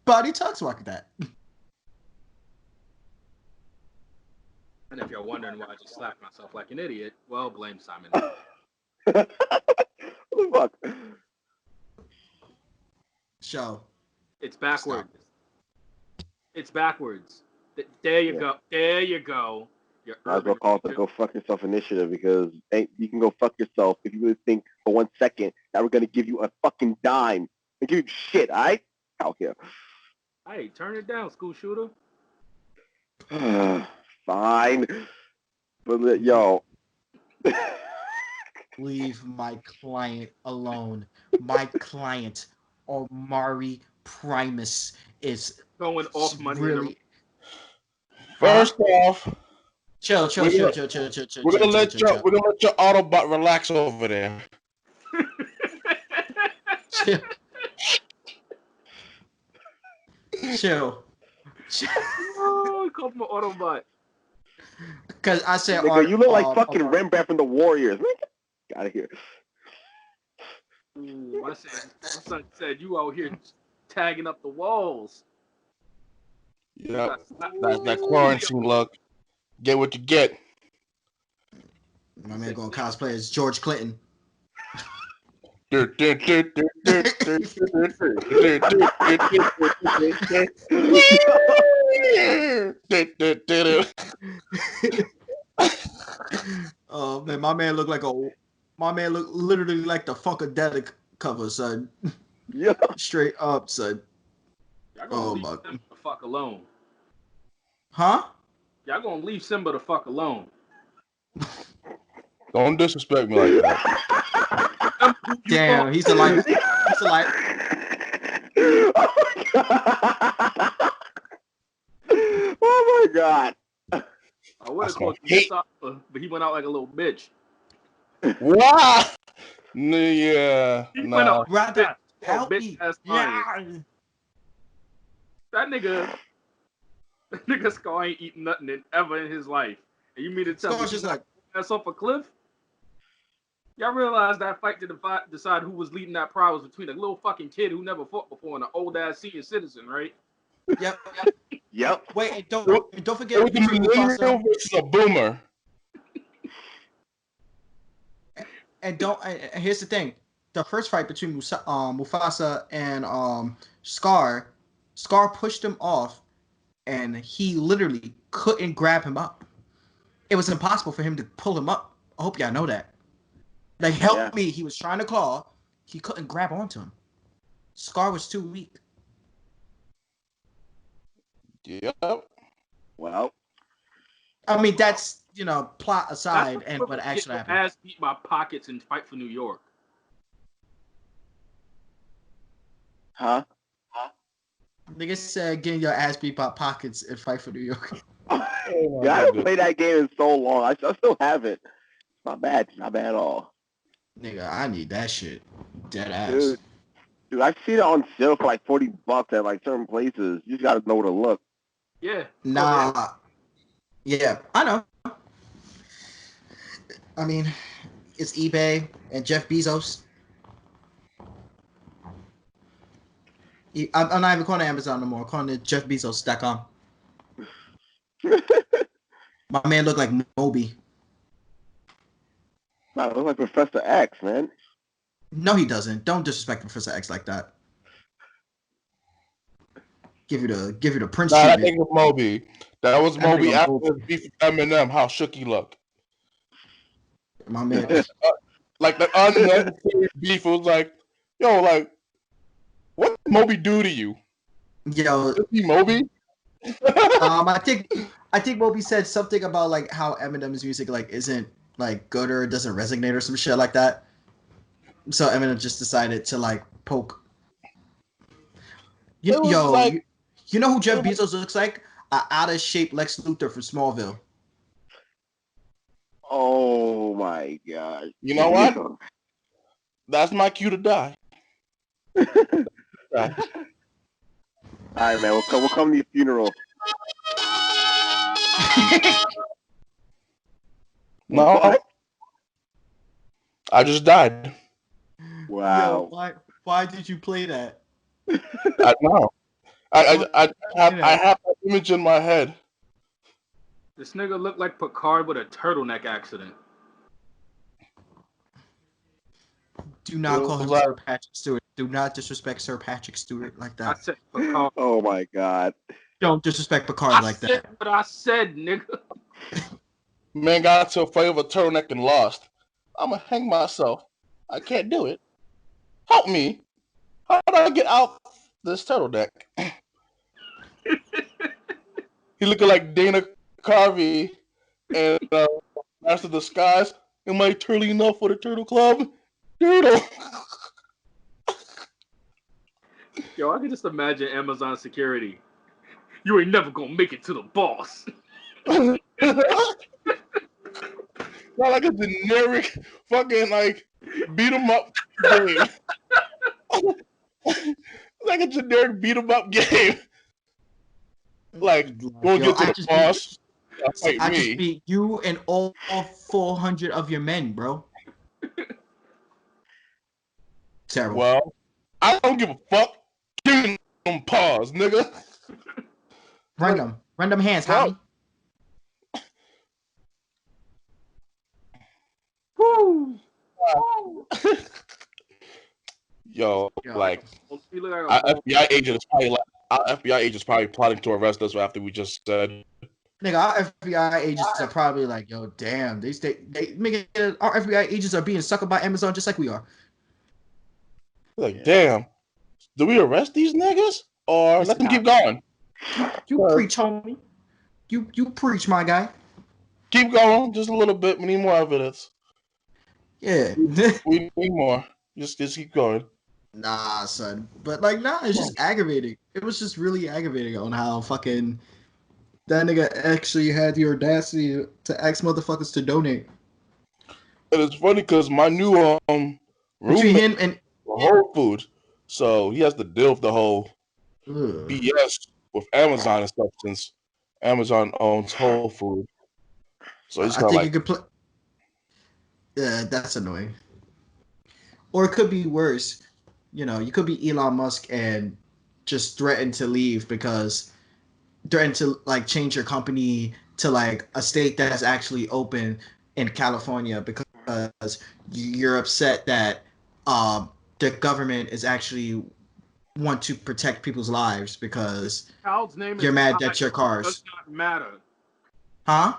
Nobody talks like that. and if you're wondering why I just slapped myself like an idiot, well, blame Simon. What the fuck? Show. It's backwards. It's backwards. There you Yeah. go. There you go. Your Might as well urban call it the Go Fuck Yourself initiative because you can go fuck yourself if you really think for 1 second that we're going to give you a fucking dime and give you shit, all right? Out here. Hey, turn it down, school shooter. Fine. But, yo. Leave my client alone. My client, Omari Primus, is Going off money. really. First off, Chill. we're gonna let your Autobot relax over there. Chill. Oh, call him an Autobot. Because I said, Nigga, you look like fucking Rembrandt from the Warriors. Man, get out of here. Ooh, my son said you out here tagging up the walls. Yep. That's that quarantine look. Get what you get. My man going cosplay as George Clinton. Oh man, my man look literally like the Funkadelic cover, son. Yeah. Straight up, son. Y'all gonna Oh leave my. Simba the fuck alone. Huh? Y'all gonna leave Simba the fuck alone. Don't disrespect me like that. Damn, he's a liar. He's a liar. Oh my god. I would have That's my called him hate. Mustafa, but he went out like a little bitch. Wow. Yeah. He went Nah. out Brother, bitch, help bitch me. ass Yeah. lion. That nigga Scar ain't eaten nothing ever in his life. And you mean to tell me Scar's he just like, that's off a cliff? Y'all realize that fight to decide who was leading that pride was between a little fucking kid who never fought before and an old ass senior citizen, right? yep. Yep. Wait, and It don't forget was a between millennial Mufasa versus a boomer. and here's the thing. The first fight between Mufasa and Scar pushed him off and he literally couldn't grab him up. It was impossible for him to pull him up. I hope y'all know that. Like, help me. He was trying to claw. He couldn't grab onto him. Scar was too weak. Yep. Well, I mean, that's, plot That's aside and what get actually your happened. ass beat by pockets and fight for New York. huh? Nigga said getting your ass beat by pockets and fight for New York. Yeah, I haven't played that game in so long. I still have it. Not bad. Not bad at all. Nigga, I need that shit. Dead ass. Dude, I've seen it on sale for like $40 at like certain places. You just gotta know where to look. Yeah. Nah. Yeah, I know. I mean, it's eBay and Jeff Bezos. I'm not even calling it Amazon no more. I'm calling it JeffBezos.com. My man looked like Moby. Wow, it looks like Professor X, man. No, he doesn't. Don't disrespect Professor X like that. Give you the Prince Nah, that treatment. nigga was Moby. That was That Moby nigga after Moby. his beef with Eminem. How shook he looked. My man. Like the unnecessary beef was like, yo, like, what did Moby do to you? Yo, Is he Moby? I think Moby said something about like how Eminem's music like isn't like good or doesn't resonate or some shit like that. So Eminem just decided to like poke. It was like, You know who Jeff Bezos looks like? A out of shape Lex Luthor from Smallville. Oh my god. you know what? That's my cue to die. Alright, man. We'll come to your funeral. No, What? I just died. Wow. Yo, why did you play that? I know. I have that image in my head. This nigga looked like Picard with a turtleneck accident. Do not call him Like, Sir Patrick Stewart. Do not disrespect Sir Patrick Stewart like I that. said Picard. Oh my god. Don't disrespect Picard like said that. what I said, nigga. man got into a fight with a turtleneck and lost. I'm gonna hang myself. I can't do it. Help me. How do I get out this turtleneck? He looking like Dana Carvey and Master of the Skies. Am I turtly enough for the Turtle Club? Turtle. Yo, I can just imagine Amazon security. You ain't never gonna make it to the boss. Not like a generic fucking like beat 'em up game. Like a generic beat 'em up game. Like, go get to the boss. Fight I me. just beat you and all 400 of your men, bro. Terrible. Well, I don't give a fuck. Give me them paws, nigga. Run them hands, Well, homie. Woo! Yo, like, You look like a our ball. FBI agent is probably like, our FBI agent is probably plotting to arrest us after we just said. Nigga, our FBI agents are probably like, yo, damn, our FBI agents are being suckered by Amazon just like we are. Like, damn, do we arrest these niggas or let them keep going? You preach, homie. You preach, my guy. Keep going, just a little bit. We need more evidence. Yeah. We need more. Just keep going. Nah, son. But like, nah, it's just aggravating. It was just really aggravating on how fucking that nigga actually had the audacity to ask motherfuckers to donate. And it's funny because my new Between roommate him and Whole Foods, so he has to deal with the whole ugh. BS with Amazon and stuff since Amazon owns Whole Food. So he's I kind of think like, you could play. Yeah, that's annoying. Or it could be worse. You know, you could be Elon Musk and just threaten to leave because threaten to like change your company to like a state that's actually open in California because you're upset that the government is actually want to protect people's lives because Child's name you're is mad Kyle. that your It cars. does not matter. Huh?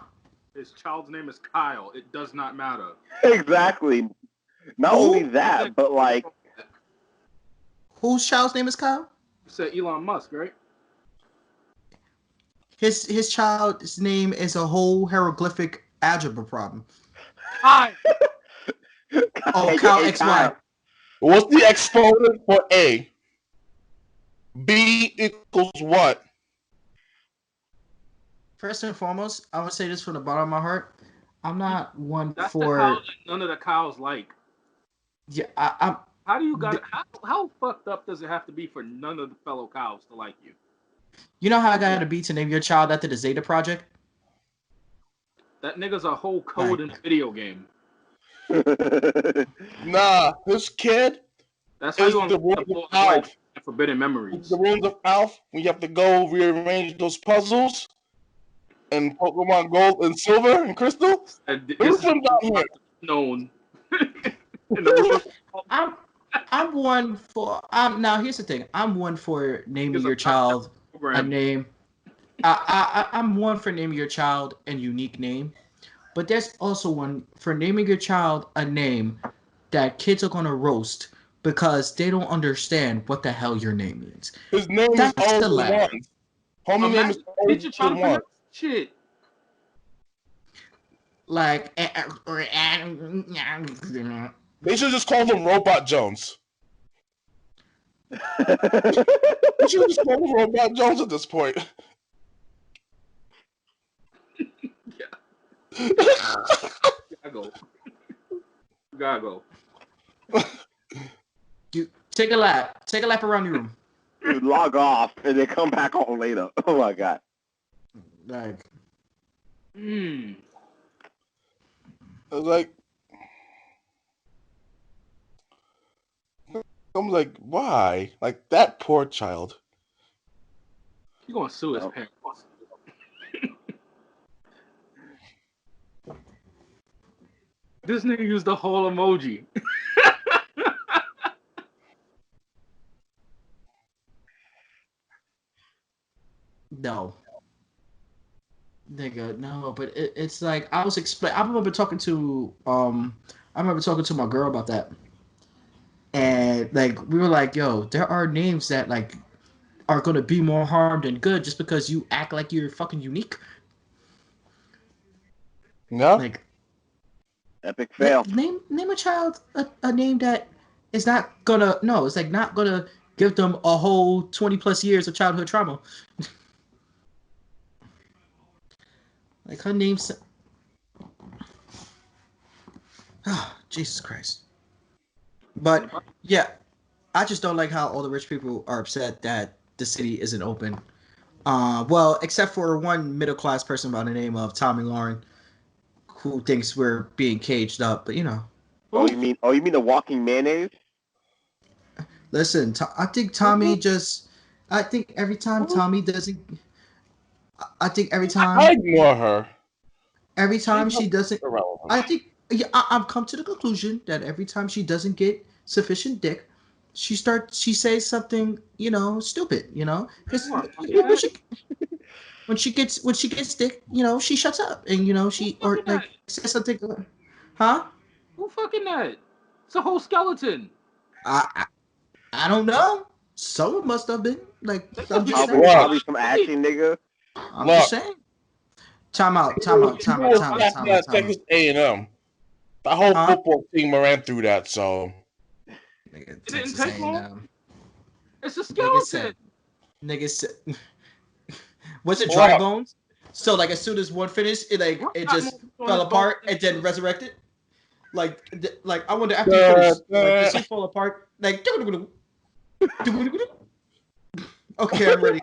His child's name is Kyle. It does not matter. Exactly. Not Who? only that, but like, Whose child's name is Kyle? You said Elon Musk, right? His child's name is a whole hieroglyphic algebra problem. Hi. Oh, Kyle Hey, XY. Kyle. what's the exponent for A? B equals what? First and foremost, I would say this from the bottom of my heart. I'm not one That's the for Kyle that none of the cows like. yeah. I'm How do you got? How fucked up does it have to be for none of the fellow cows to like you? You know how I got to be to name your child after the Zeta Project? That nigga's a whole code in a video game. Nah, this kid That's how is you the unlock rules the of floor of life Alf. and forbidden memories. The rules of Alf. We have to go rearrange those puzzles and Pokemon Gold and Silver and Crystal. And This this is from down here. known in the world. I'm one for now here's the thing. I'm one for naming Here's a your child a program. name. I'm one for naming your child a unique name. But there's also one for naming your child a name that kids are gonna roast because they don't understand what the hell your name means. His name That's is the All last. One. Homie name is Imagine teach your child to One. pronounce shit. Like They should just call him Robot Jones. They should just call him Robot Jones at this point. Gotta go. you take a lap. Take a lap around your room. You log off and then come back on later. Oh my god. Like I was like, why? Like that poor child. You gonna sue his Oh. parents? This nigga used the whole emoji. no. Nigga, no, but it's like I was I remember talking to my girl about that. And like we were like, yo, there are names that like are gonna be more harm than good just because you act like you're fucking unique. Yeah. Like Epic fail. name a child a name that is not gonna it's like not gonna give them a whole 20 plus years of childhood trauma. Like her name's oh, Jesus Christ. But yeah, I just don't like how all the rich people are upset that the city isn't open. Well, except for one middle class person by the name of Tommy Lauren, who thinks we're being caged up. But you know, Oh, you mean the walking mayonnaise? listen, I think Tommy just. I think every time Tommy doesn't. I think every I time. ignore her. Every time she doesn't. Irrelevant. I think. Yeah, I've come to the conclusion that every time she doesn't get sufficient dick, she says something, stupid, because when she gets dick, she shuts up and she or like says something, huh? Who fucking that? It's a whole skeleton. I don't know. Someone must have been like. I'm just Probably, saying. probably some action nigga. I'm just saying. Time out. Texas A&M. The whole Huh? football team ran through that, so Nigga, It didn't Texas take long. A&M. It's a Nigga skeleton. said. Nigga said. Was it dry What? bones? So like as soon as one finished, it Got more just on fell his bones apart than and then you. resurrected. Like I wonder after you finish, like does he fall apart? Like okay, I'm ready.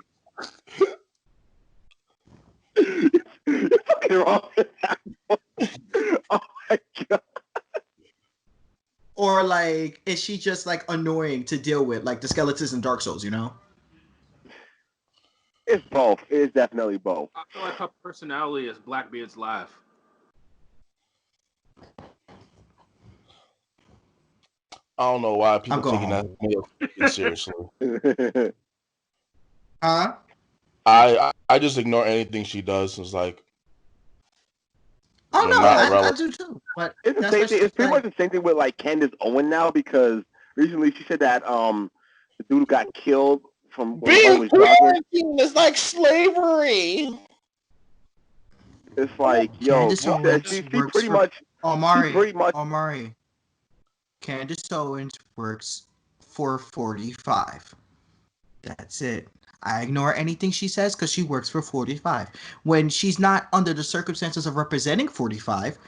You're fucking wrong. Oh my god. Or like is she just like annoying to deal with, like the skeletons in Dark Souls, you know? It's both. It is definitely both. I feel like her personality is Blackbeard's laugh. I don't know why I'm people going taking home. that seriously. Huh? I just ignore anything she does. It's like Oh you're no, not I relevant. do too. But It's the that's same what thing. she's It's pretty like. much the same thing with like Candace Owen now, because recently she said that the dude who got killed from when Being was younger. quarantined is like slavery. It's like, yo, Candace she said Owens she works pretty for much she Omari. pretty much Omari. Candace Owens works for 45. That's it. I ignore anything she says because she works for 45. When she's not under the circumstances of representing 45,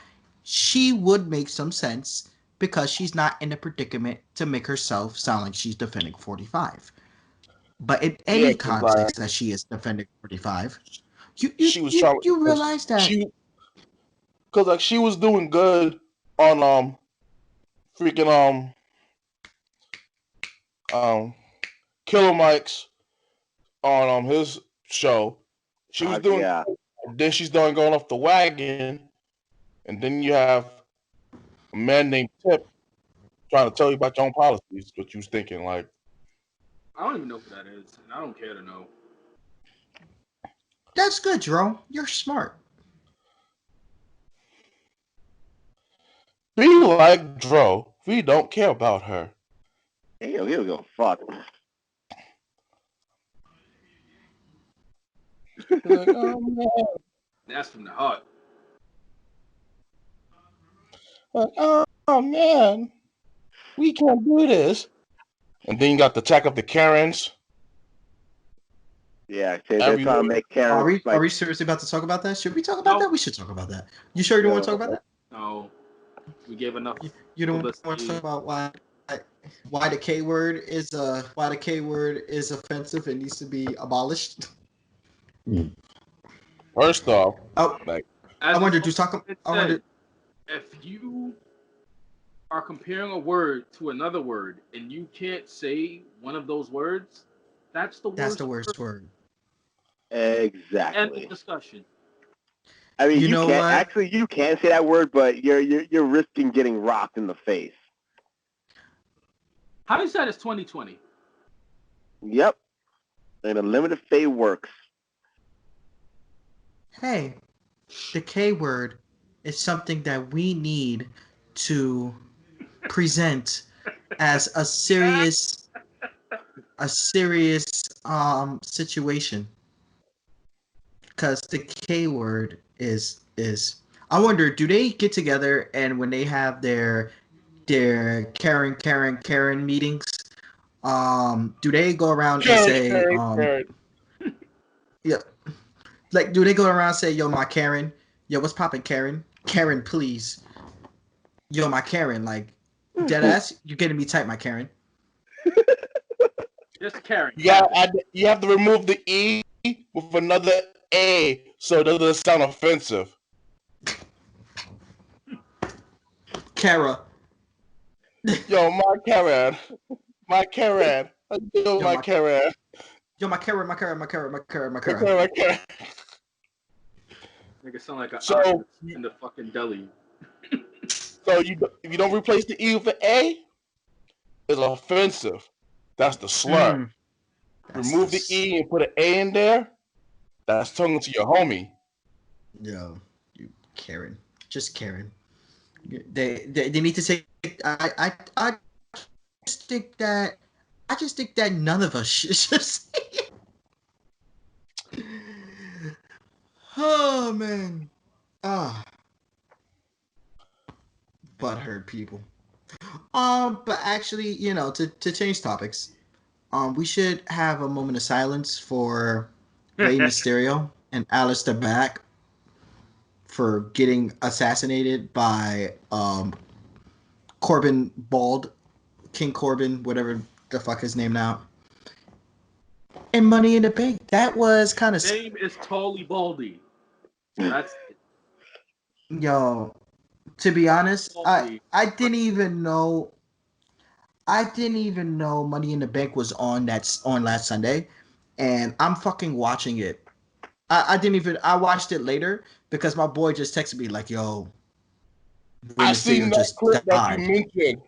she would make some sense because she's not in a predicament to make herself sound like she's defending 45. But in Yeah, any 'cause, like context that she is defending 45, you you she was you, trying you realize that because like she was doing good on freaking Killer Mike's on his show. She was doing yeah. then she's done going off the wagon, and then you have a man named Tip trying to tell you about your own policies, what you was thinking. Like, I don't even know who that is, and I don't care to know. that's good, Jerome. You're smart. be like Dro. We don't care about her. Damn, here we go. Fuck. Like, oh man. That's from the heart. Like, oh man. We can't do this. And then you got the attack of the Karens. Yeah, they're Everywhere. trying to make Karen Are like we seriously about to talk about that? Should we talk about No. that? We should talk about that. You sure you don't want to talk about that? No, we gave enough. You don't want to publicity. talk about why the K word is offensive and needs to be abolished? First off, Oh, like I wonder. Do talk. I wonder. If you are comparing a word to another word and you can't say one of those words, that's the That's worst. the worst word. End exactly. of discussion. I mean, You you know can't what? actually you can say that word, but you're risking getting rocked in the face. Hindsight is 2020. Yep. And a limited fate works. Hey, the K word is something that we need to present as a serious situation, because the K word is I wonder, do they get together and when they have their Karen meetings, do they go around and say yeah, like do they go around and say, yo, my Karen, yo, what's poppin', Karen, please, yo, my Karen, like dead ass, you're getting me tight, my Karen. Just Karen. you have to remove the E with another A so it doesn't sound offensive. Kara. Yo, my Karen. My Karen. Yo, my Karen. Yo, my Karen. My Karen. Make it sound like an So in the fucking deli. So if you don't replace the E with an A, it's offensive. That's the slur. Remove the E and put an A in there. That's talking to your homie. Yo, you Karen, just Karen. They need to say. I just think that none of us should say it. Oh man. Ah. butthurt people. But actually, to change topics, we should have a moment of silence for Rey Mysterio and Aleister Black for getting assassinated by Corbin Bald, King Corbin, whatever the fuck his name now. And Money in the Bank. That was kind of... Name is Tally Baldy. That's it. Yo, to be honest, I didn't even know Money in the Bank was on last Sunday, and I'm fucking watching it. I watched it later because my boy just texted me like, yo, I seen that clip that you mentioned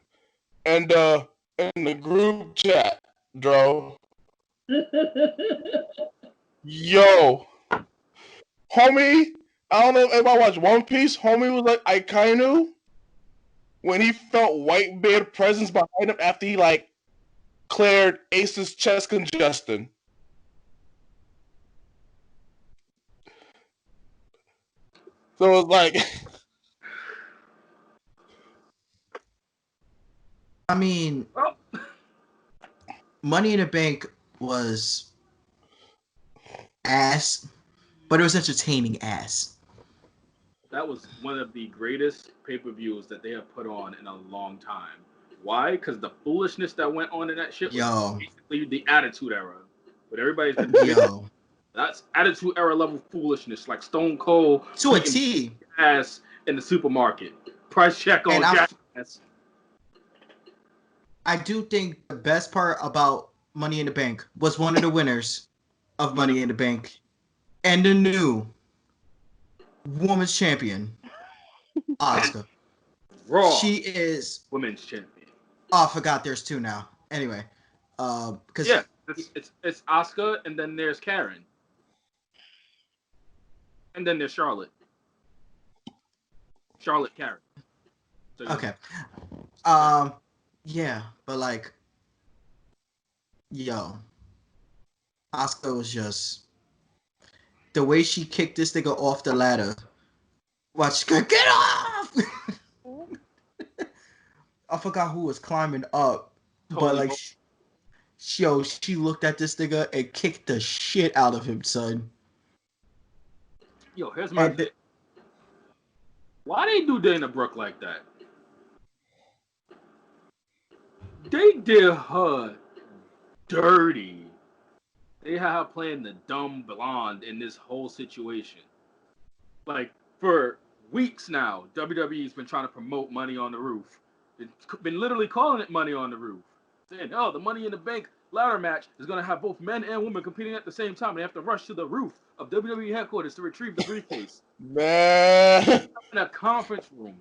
and in the group chat, Dro. Yo, homie, I don't know if anybody watched One Piece. Homie was like Akainu when he felt Whitebeard presence behind him after he like cleared Ace's chest congestion. So it was like, I mean, Money in the Bank was ass, but it was entertaining ass. That was one of the greatest pay-per-views that they have put on in a long time. Why? Because the foolishness that went on in that shit was basically the Attitude Era. But everybody's been that's Attitude Era level foolishness, like Stone Cold to a T ass in the supermarket. Price check on jackass. I do think the best part about Money in the Bank was one of the winners of Money in the Bank and the new women's champion, Asuka. Raw. She is women's champion. Oh, I forgot there's two now. Anyway, because it's Asuka, and then there's Karen, and then there's Charlotte. Karen. So, okay. Yeah, but like, yo, Asuka was just the way she kicked this nigga off the ladder. Watch, get off! I forgot who was climbing up, but like, she looked at this nigga and kicked the shit out of him, son. Yo, here's my thing. Why they do Dana Brooke like that? They did her dirty. They had her playing the dumb blonde in this whole situation. Like, for weeks now, WWE's been trying to promote Money on the Roof. It's been literally calling it Money on the Roof. Saying, oh, the Money in the Bank ladder match is going to have both men and women competing at the same time. They have to rush to the roof of WWE headquarters to retrieve the briefcase. Man. In a conference room,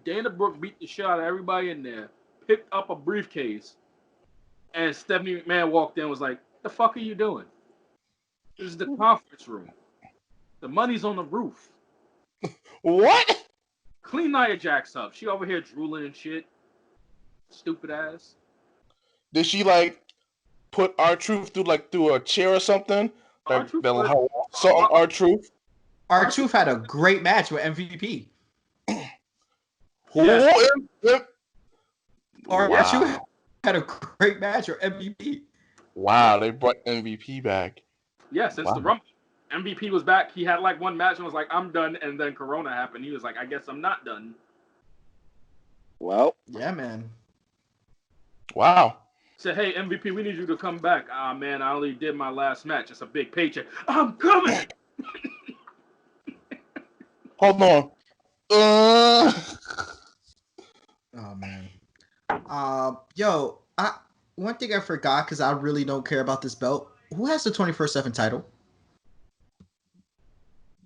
Dana Brooke beat the shit out of everybody in there, picked up a briefcase, and Stephanie McMahon walked in and was like, the fuck are you doing? This is the conference room. The money's on the roof. What? Clean Nia Jax up. She over here drooling and shit. Stupid ass. Did she like put R-Truth through a chair or something? R-Truth R-Truth had a great match with MVP. R-Truth had a great match with MVP. Wow, they brought MVP back. Yeah, since the Rumble. MVP was back. He had like one match and was like, I'm done. And then Corona happened. He was like, I guess I'm not done. Well. Yeah, man. Wow. Said, hey, MVP, we need you to come back. Ah, man, I only did my last match. It's a big paycheck. I'm coming! Hold on. Oh, man. One thing I forgot, because I really don't care about this belt. Who has the 24/7 title?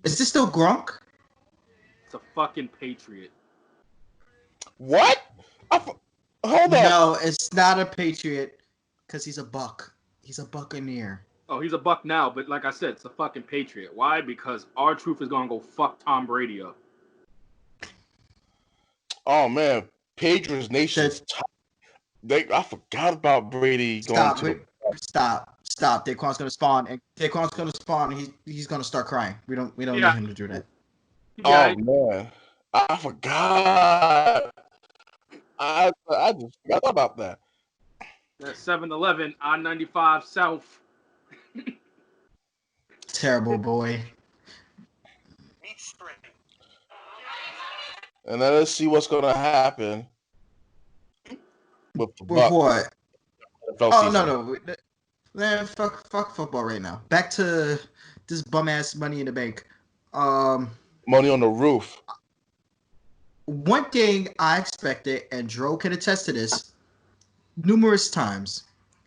Is this still Gronk? It's a fucking Patriot. What? Hold on. No, it's not a Patriot, because he's a Buck. He's a Buccaneer. Oh, he's a Buck now, but like I said, it's a fucking Patriot. Why? Because R-Truth is going to go fuck Tom Brady up. Oh, man. Patriots Nation's I forgot about Brady going to... Stop. Daquan's going to spawn, and he's going to start crying. We don't need him to do that. Oh, man. I forgot. I just forgot about that. That 7-Eleven on 95 South. Terrible boy. And then let's see what's gonna happen with the With Bucks. what? NFL Oh season. no. Man, fuck football right now. Back to this bum ass Money in the Bank. Money on the roof. One thing I expected, and Dro can attest to this, numerous times,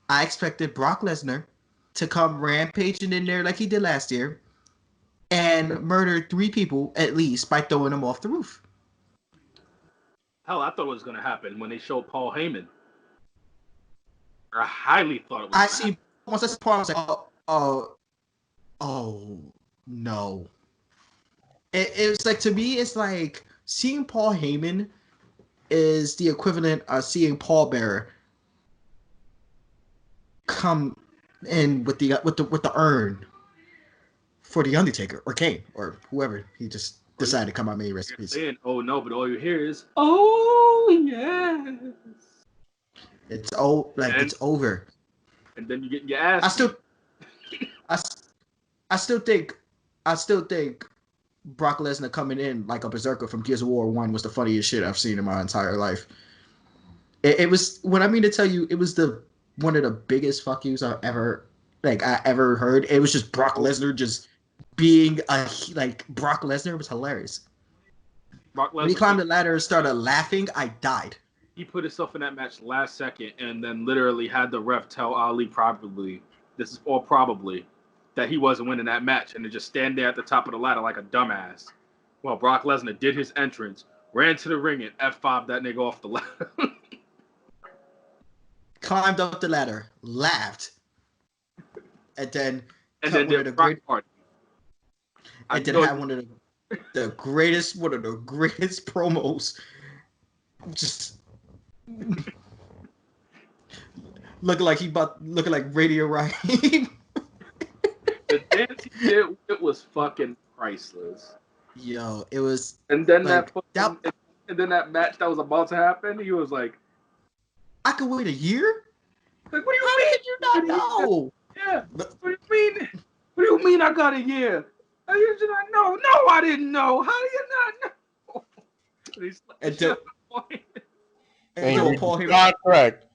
I expected Brock Lesnar to come rampaging in there like he did last year and murder 3 people at least by throwing them off the roof. Hell, I thought it was going to happen when they showed Paul Heyman. I highly thought it was. Once I saw Paul, I was like, oh, no. It was like, to me, it's like seeing Paul Heyman is the equivalent of seeing Paul Bearer come in with the urn for the Undertaker or Kane or whoever he just decided to come out made recipes. Saying, oh no, but all you hear is, oh yes. It's it's over. And then you get your ass. I still think Brock Lesnar coming in like a berserker from Gears of War 1 was the funniest shit I've seen in my entire life. It was, when I mean to tell you, it was one of the biggest fuck yous I ever heard. It was just Brock Lesnar just being Brock Lesnar was hilarious. When he climbed the ladder and started laughing, I died. He put himself in that match last second and then literally had the ref tell Ali probably that he wasn't winning that match and to just stand there at the top of the ladder like a dumbass. Well, Brock Lesnar did his entrance, ran to the ring and F5'd that nigga off the ladder. Climbed up the ladder, laughed, and then did one of the great party. And then had one of the greatest promos. Just looking like Radio Raheem. The dance he did, it was fucking priceless. Yo, it was. And then that match that was about to happen, he was like, I could wait a year? Like, what do you mean? Did you not know? Yeah. What do you mean? What do you mean I got a year? How did you not know? No, I didn't know. How do you not know? And Paul Heyman. Correct.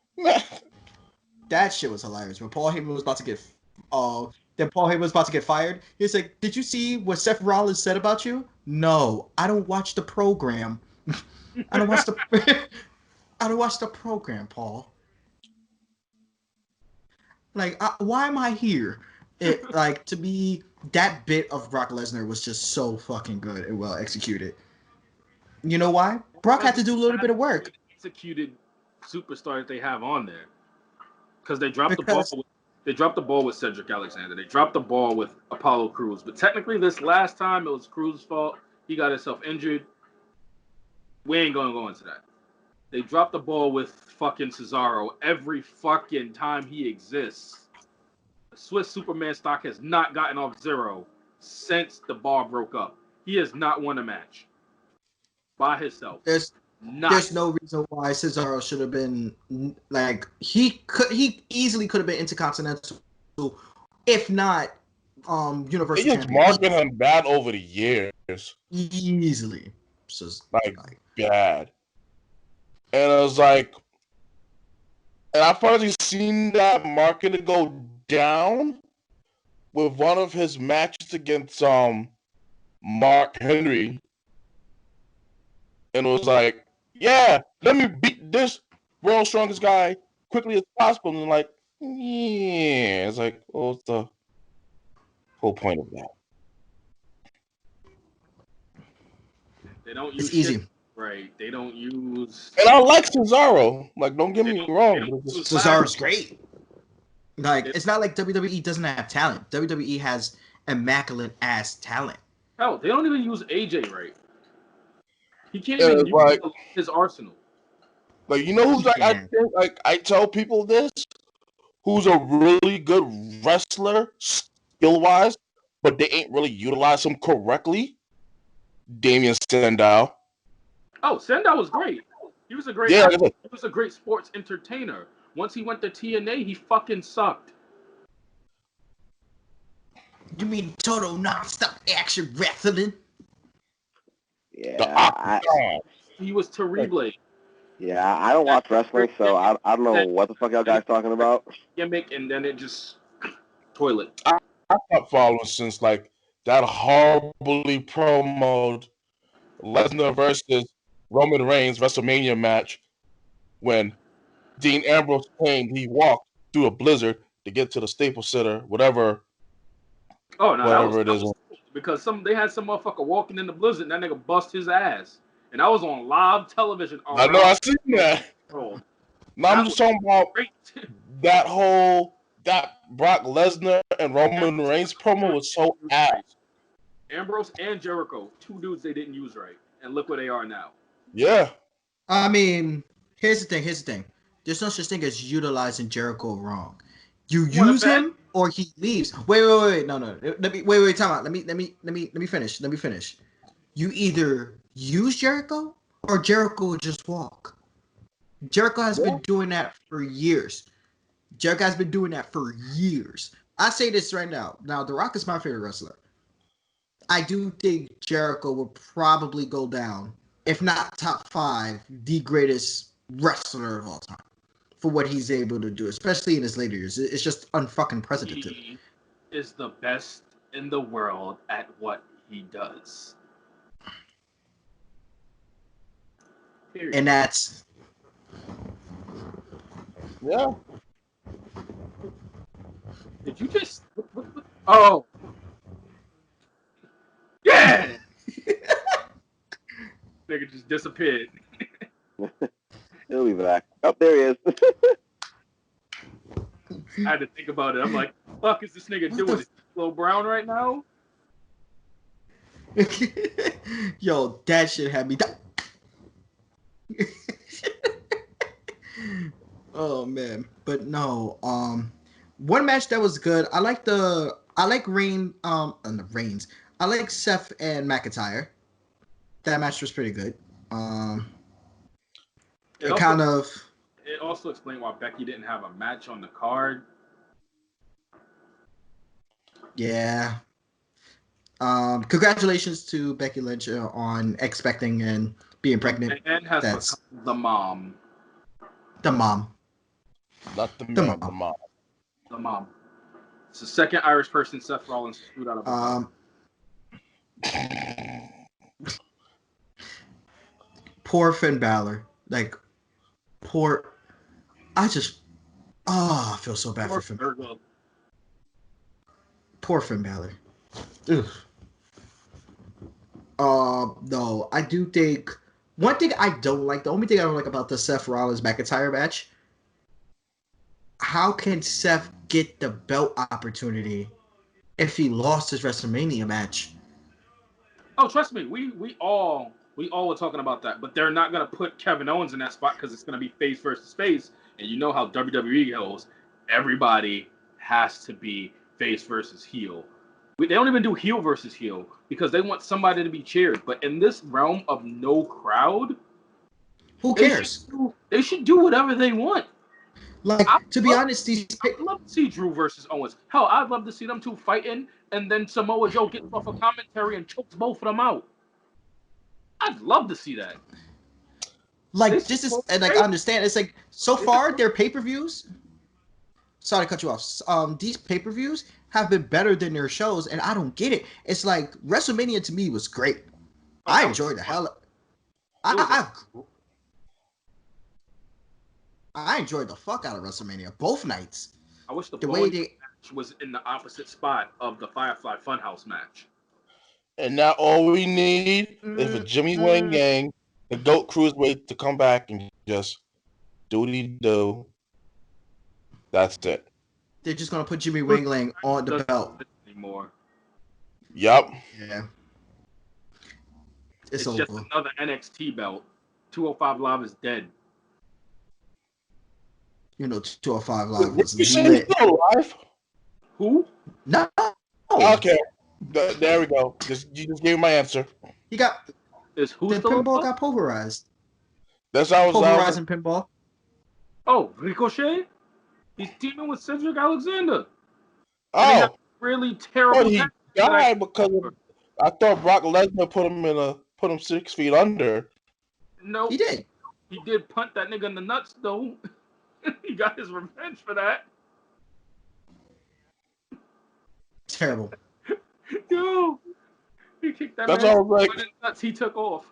That shit was hilarious. When Paul Heyman was about to get fired, he's like, "Did you see what Seth Rollins said about you?" No, I don't watch the program. I don't watch the program, Paul. Why am I here? To me, that bit of Brock Lesnar was just so fucking good and well executed. You know why? Brock had to do a little bit of work. Executed superstars they have on there, because they dropped the ball. They dropped the ball with Cedric Alexander. They dropped the ball with Apollo Crews. But technically, this last time, it was Crews' fault. He got himself injured. We ain't gonna go into that. They dropped the ball with fucking Cesaro every fucking time he exists. The Swiss Superman stock has not gotten off zero since the bar broke up. He has not won a match by himself. There's no reason why Cesaro should have been he easily could have been Intercontinental, if not Universal They just marketed him bad over the years. Easily. Just bad. And I was like, and I finally seen that market go down with one of his matches against Mark Henry. And it was like, yeah, let me beat this world's strongest guy quickly as possible. And it's like, what's the whole point of that? They don't use it's easy. Right. They don't use. And I like Cesaro. Don't get me wrong. Cesaro's great. It's not like WWE doesn't have talent. WWE has immaculate ass talent. Hell, they don't even use AJ right. He can't even use his arsenal. You know who's I tell people this, who's a really good wrestler skill wise, but they ain't really utilize him correctly. Damian Sandow. Oh, Sandow was great. He was a great Yeah, athlete. He was a great sports entertainer. Once he went to TNA, he fucking sucked. You mean total non-stop action wrestling? the Yeah, Octagon. He was terrible. I don't watch wrestling, so I don't know what the fuck y'all guys talking about. Gimmick, and then it just toilet. I stopped following since like that horribly promoted Lesnar versus Roman Reigns WrestleMania match when Dean Ambrose claimed he walked through a blizzard to get to the Staples Center, whatever Oh no, it is. because they had some motherfucker walking in the blizzard, and that nigga bust his ass, and I was on live television. I know, I seen that. World. Now I'm just talking about Great. that Brock Lesnar and Roman Reigns promo was so ass. Ambrose and Jericho, two dudes they didn't use right, and look where they are now. Yeah. I mean, here's the thing. There's no such thing as utilizing Jericho wrong. You use him or he leaves. Wait. No. Wait. Time out. Let me finish. You either use Jericho or Jericho will just walk. Jericho has been doing that for years. I say this right now. Now, The Rock is my favorite wrestler. I do think Jericho will probably go down, if not top 5, the greatest wrestler of all time for what he's able to do, especially in his later years. It's just unfucking precedented. He is the best in the world at what he does. Period. And that's... Yeah. Did you just... What? Oh. Yeah! Nigga just disappeared. He'll be back. Oh, there he is. I had to think about it. I'm like, fuck is this nigga doing? Is he Flo Brown right now? Yo, that shit had me... Oh man, but no. One match that was good. I like Reigns. I like Seth and McIntyre. That match was pretty good. It also explained why Becky didn't have a match on the card. Yeah. Congratulations to Becky Lynch on expecting and being pregnant. And has become the mom. The mom. Not the man, the mom. The mom. It's the second Irish person Seth Rollins screwed out of Poor Finn Balor. I feel so bad for Finn Balor. Poor Finn Balor. Ugh. No, I do think one thing I don't like, the only thing I don't like about the Seth Rollins McIntyre match, how can Seth get the belt opportunity if he lost his WrestleMania match? Oh, trust me, we all were talking about that, but they're not gonna put Kevin Owens in that spot because it's gonna be face versus face, and you know how WWE goes. Everybody has to be face versus heel. They don't even do heel versus heel because they want somebody to be cheered. But in this realm of no crowd, who cares? They should do whatever they want. To be honest, I'd love to see Drew versus Owens. Hell, I'd love to see them two fighting, and then Samoa Joe gets off a commentary and chokes both of them out. I'd love to see that. I understand. It's like, so far, their pay-per-views... Sorry to cut you off. These pay-per-views have been better than their shows, and I don't get it. It's like, WrestleMania to me was great. I enjoyed the hell I enjoyed the fuck out of WrestleMania both nights. I wish the way match was in the opposite spot of the Firefly Funhouse match. And now all we need is for Jimmy Wang Yang, the GOAT Cruiserweight, to come back and just do what he do. That's it. They're just gonna put Jimmy Wang Yang on the belt anymore. Yep. Yeah. It's just another NXT belt. 205 Live is dead. You know, 205 Live was lit. Still alive? Who? No. Okay. There we go. You just gave me my answer. He got... Is who the pinball got pulverized. That's how I was. Pulverizing pinball. Oh, Ricochet? He's teaming with Cedric Alexander. And they have Oh, really but terrible he tag team that died because I thought Brock Lesnar put him 6 feet under. Nope. He did. He did punt that nigga in the nuts, though. He got his revenge for that. Terrible. Yo, he kicked that That's man all I was like. in the nuts. He took off.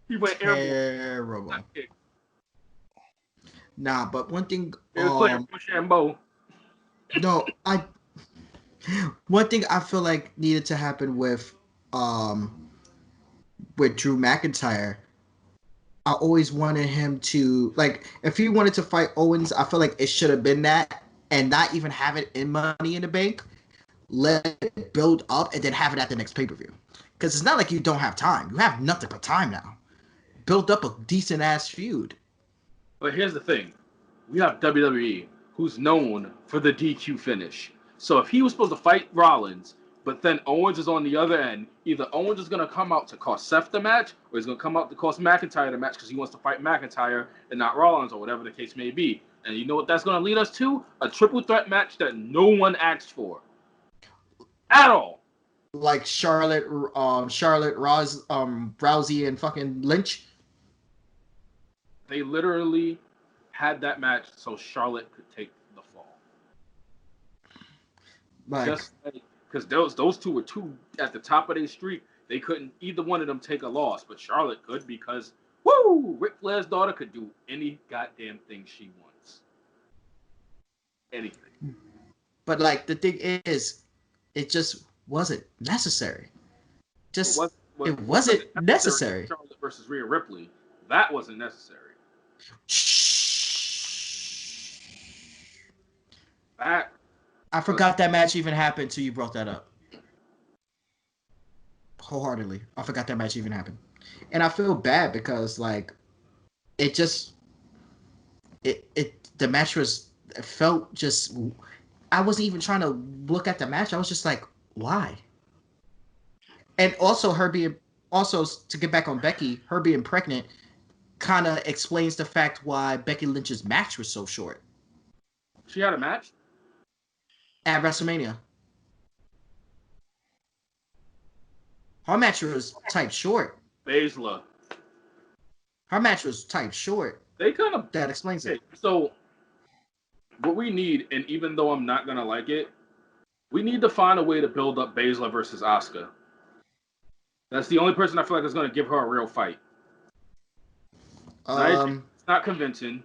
He went airborne. Terrible. Nut kick. Nah, but one thing. It was playing Rochambeau. No, one thing I feel like needed to happen with Drew McIntyre. I always wanted him to, like, if he wanted to fight Owens, I feel like it should have been that, and not even have it in Money in the Bank. Let it build up and then have it at the next pay-per-view. Because it's not like you don't have time. You have nothing but time now. Build up a decent ass feud. But here's the thing. We have WWE, who's known for the DQ finish. So if he was supposed to fight Rollins, but then Owens is on the other end, either Owens is going to come out to cost Seth the match, or he's going to come out to cost McIntyre the match because he wants to fight McIntyre and not Rollins, or whatever the case may be. And you know what that's going to lead us to? A triple threat match that no one asked for. At all. Like Charlotte, Rousey, and fucking Lynch. They literally had that match so Charlotte could take the fall. Like, Just because those two were two at the top of their streak. They couldn't, either one of them, take a loss, but Charlotte could because, woo, Ric Flair's daughter could do any goddamn thing she wants. Anything. but like the thing is, it just wasn't necessary. It wasn't necessary. Charlotte versus Rhea Ripley, that wasn't necessary. That I forgot that match even happened till you brought that up. Wholeheartedly, I forgot that match even happened, and I feel bad because like, it the match was, it felt just. I wasn't even trying to look at the match. I was just like, why? And also to get back on Becky, her being pregnant kind of explains the fact why Becky Lynch's match was so short. she had a match. At WrestleMania. Her match was typed short. Baszler. Her match was typed short. They kind of. That explains it. So, what we need, and even though I'm not gonna like it, we need to find a way to build up Baszler versus Asuka. That's the only person I feel like is gonna give her a real fight. It's not convincing.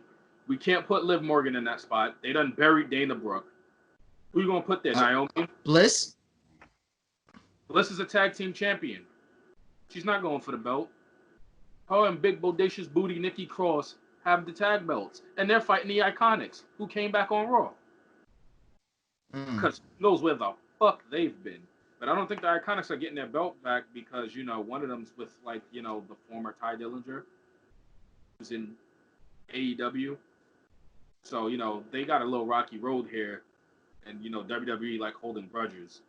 We can't put Liv Morgan in that spot. They done buried Dana Brooke. Who you gonna put there, Naomi? Bliss? Bliss is a tag team champion. She's not going for the belt. Her and big bodacious booty Nikki Cross have the tag belts, and they're fighting the Iconics, who came back on Raw. Because who knows where the fuck they've been. But I don't think the Iconics are getting their belt back because, you know, one of them's with, like, you know, the former Ty Dillinger, who's in AEW. So, you know, they got a little rocky road here, and, you know, WWE, like, holding grudges.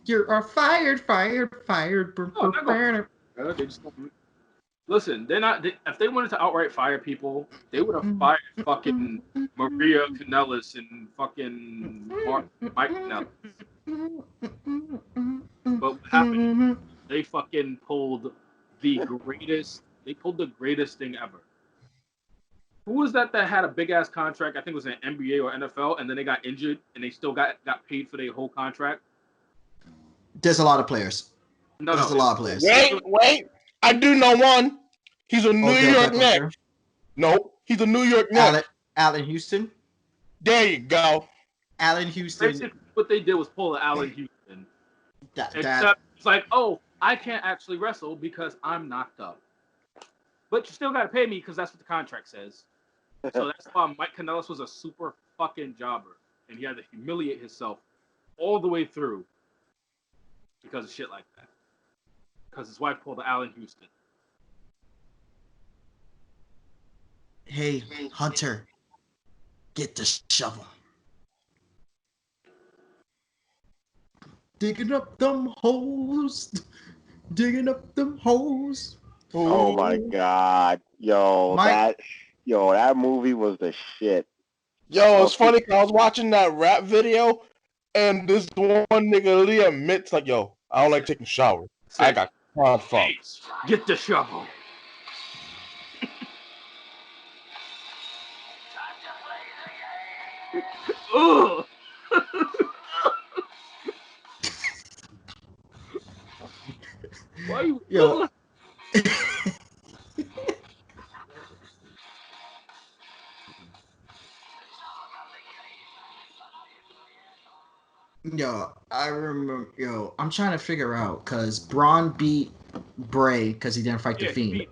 You are fired. No, they just listen. They're not. If they wanted to outright fire people, they would have fired fucking Maria Kanellis and fucking Mike Kanellis. But what happened? They fucking pulled the greatest. They pulled the greatest thing ever. Who was that had a big ass contract? I think it was an NBA or NFL, and then they got injured and they still got paid for their whole contract. There's a lot of players. There's a lot of players. Wait. I do know one. He's a New York Knicks. No, he's a New York Knicks. Allen Houston. There you go. Allen Houston. Basically, what they did was pull an Allen Houston. Except it's like, oh, I can't actually wrestle because I'm knocked up. But you still got to pay me because that's what the contract says. So that's why Mike Kanellis was a super fucking jobber. And he had to humiliate himself all the way through because of shit like that. Because his wife pulled the Allen Houston. Hey, Hunter, get the shovel. Digging up them holes. Digging up them holes. Oh my god, that movie was the shit. Yo, it's funny 'cause I was watching that rap video, and this one nigga Lee admits like, yo, I don't like taking showers. I got crowd funk. Get the shovel. Ugh. Why are you? Yo. Yo, I remember. Yo, I'm trying to figure out because Braun beat Bray because he didn't fight the Fiend.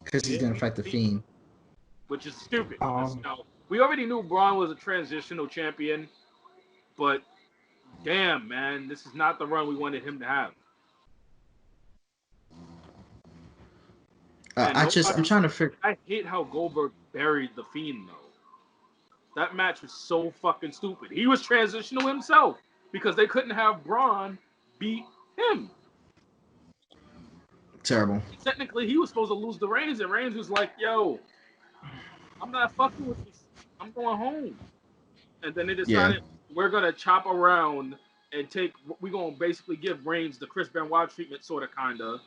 Because he didn't fight the Fiend, which is stupid. We already knew Braun was a transitional champion, but damn, man, this is not the run we wanted him to have. I'm trying to figure. I hate how Goldberg buried the Fiend though. That match was so fucking stupid. He was transitional himself because they couldn't have Braun beat him. Terrible. Technically, he was supposed to lose the Reigns, and Reigns was like, "Yo, I'm not fucking with this. I'm going home." And then they decided we're gonna chop around and we're gonna basically give Reigns the Chris Benoit treatment, sorta, kinda.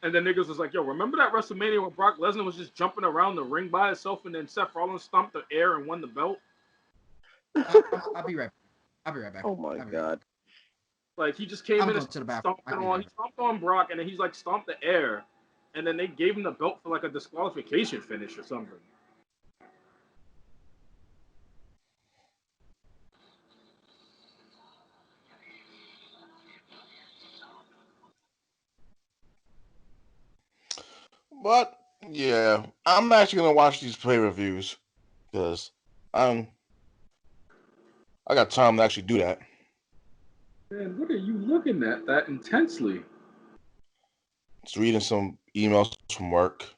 And then niggas was like, "Yo, remember that WrestleMania where Brock Lesnar was just jumping around the ring by himself, and then Seth Rollins stomped the air and won the belt?" I'll be right back. Oh my god. Like, he just came in and to the bathroom. he stomped on Brock, and then he's like stomped the air, and then they gave him the belt for like a disqualification finish or something. But yeah, I'm actually gonna watch these pay-per-views because I got time to actually do that. Man, what are you looking at that intensely? Just reading some emails from work.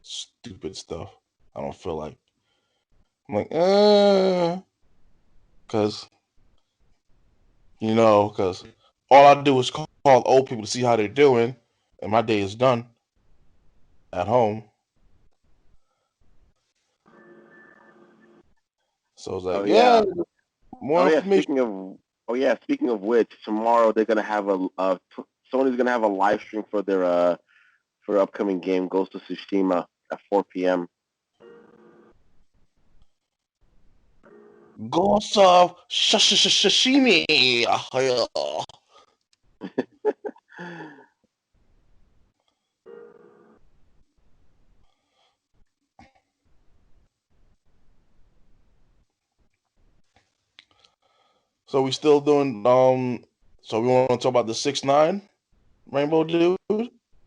Stupid stuff. I don't feel like. I'm like, because all I do is call old people to see how they're doing, and my day is done at home. So it's like, more information. Speaking of which, tomorrow they're gonna have Sony's gonna have a live stream for their upcoming game, Ghost of Tsushima, at 4 p.m. Ghost of Sashimi. So we still doing so we want to talk about the 6ix9ine Rainbow dude?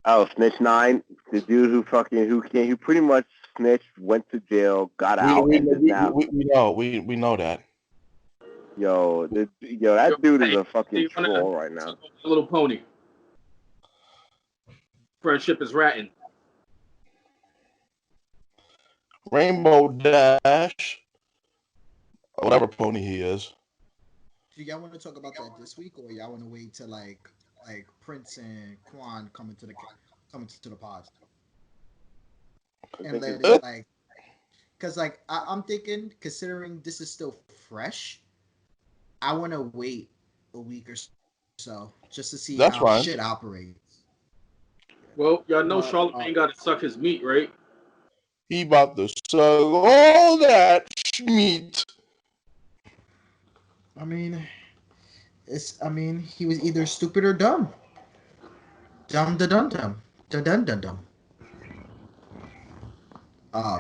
Oh, Snitch 9, the dude who pretty much snitched, went to jail, got out, and is now. We know that. That dude is a fucking troll right now. A little pony. Friendship is ratting. Rainbow Dash, whatever pony he is. Do y'all want to talk about that this week, or y'all want to wait till like Prince and Quan coming to the pod? And let it because I'm thinking, considering this is still fresh, I want to wait a week or so just to see how shit operates. Well, y'all know Charlamagne got to suck his meat, right? He about to suck all that meat. I mean, he was either stupid or dumb. Dumb da dum dum. Da dum dum dum.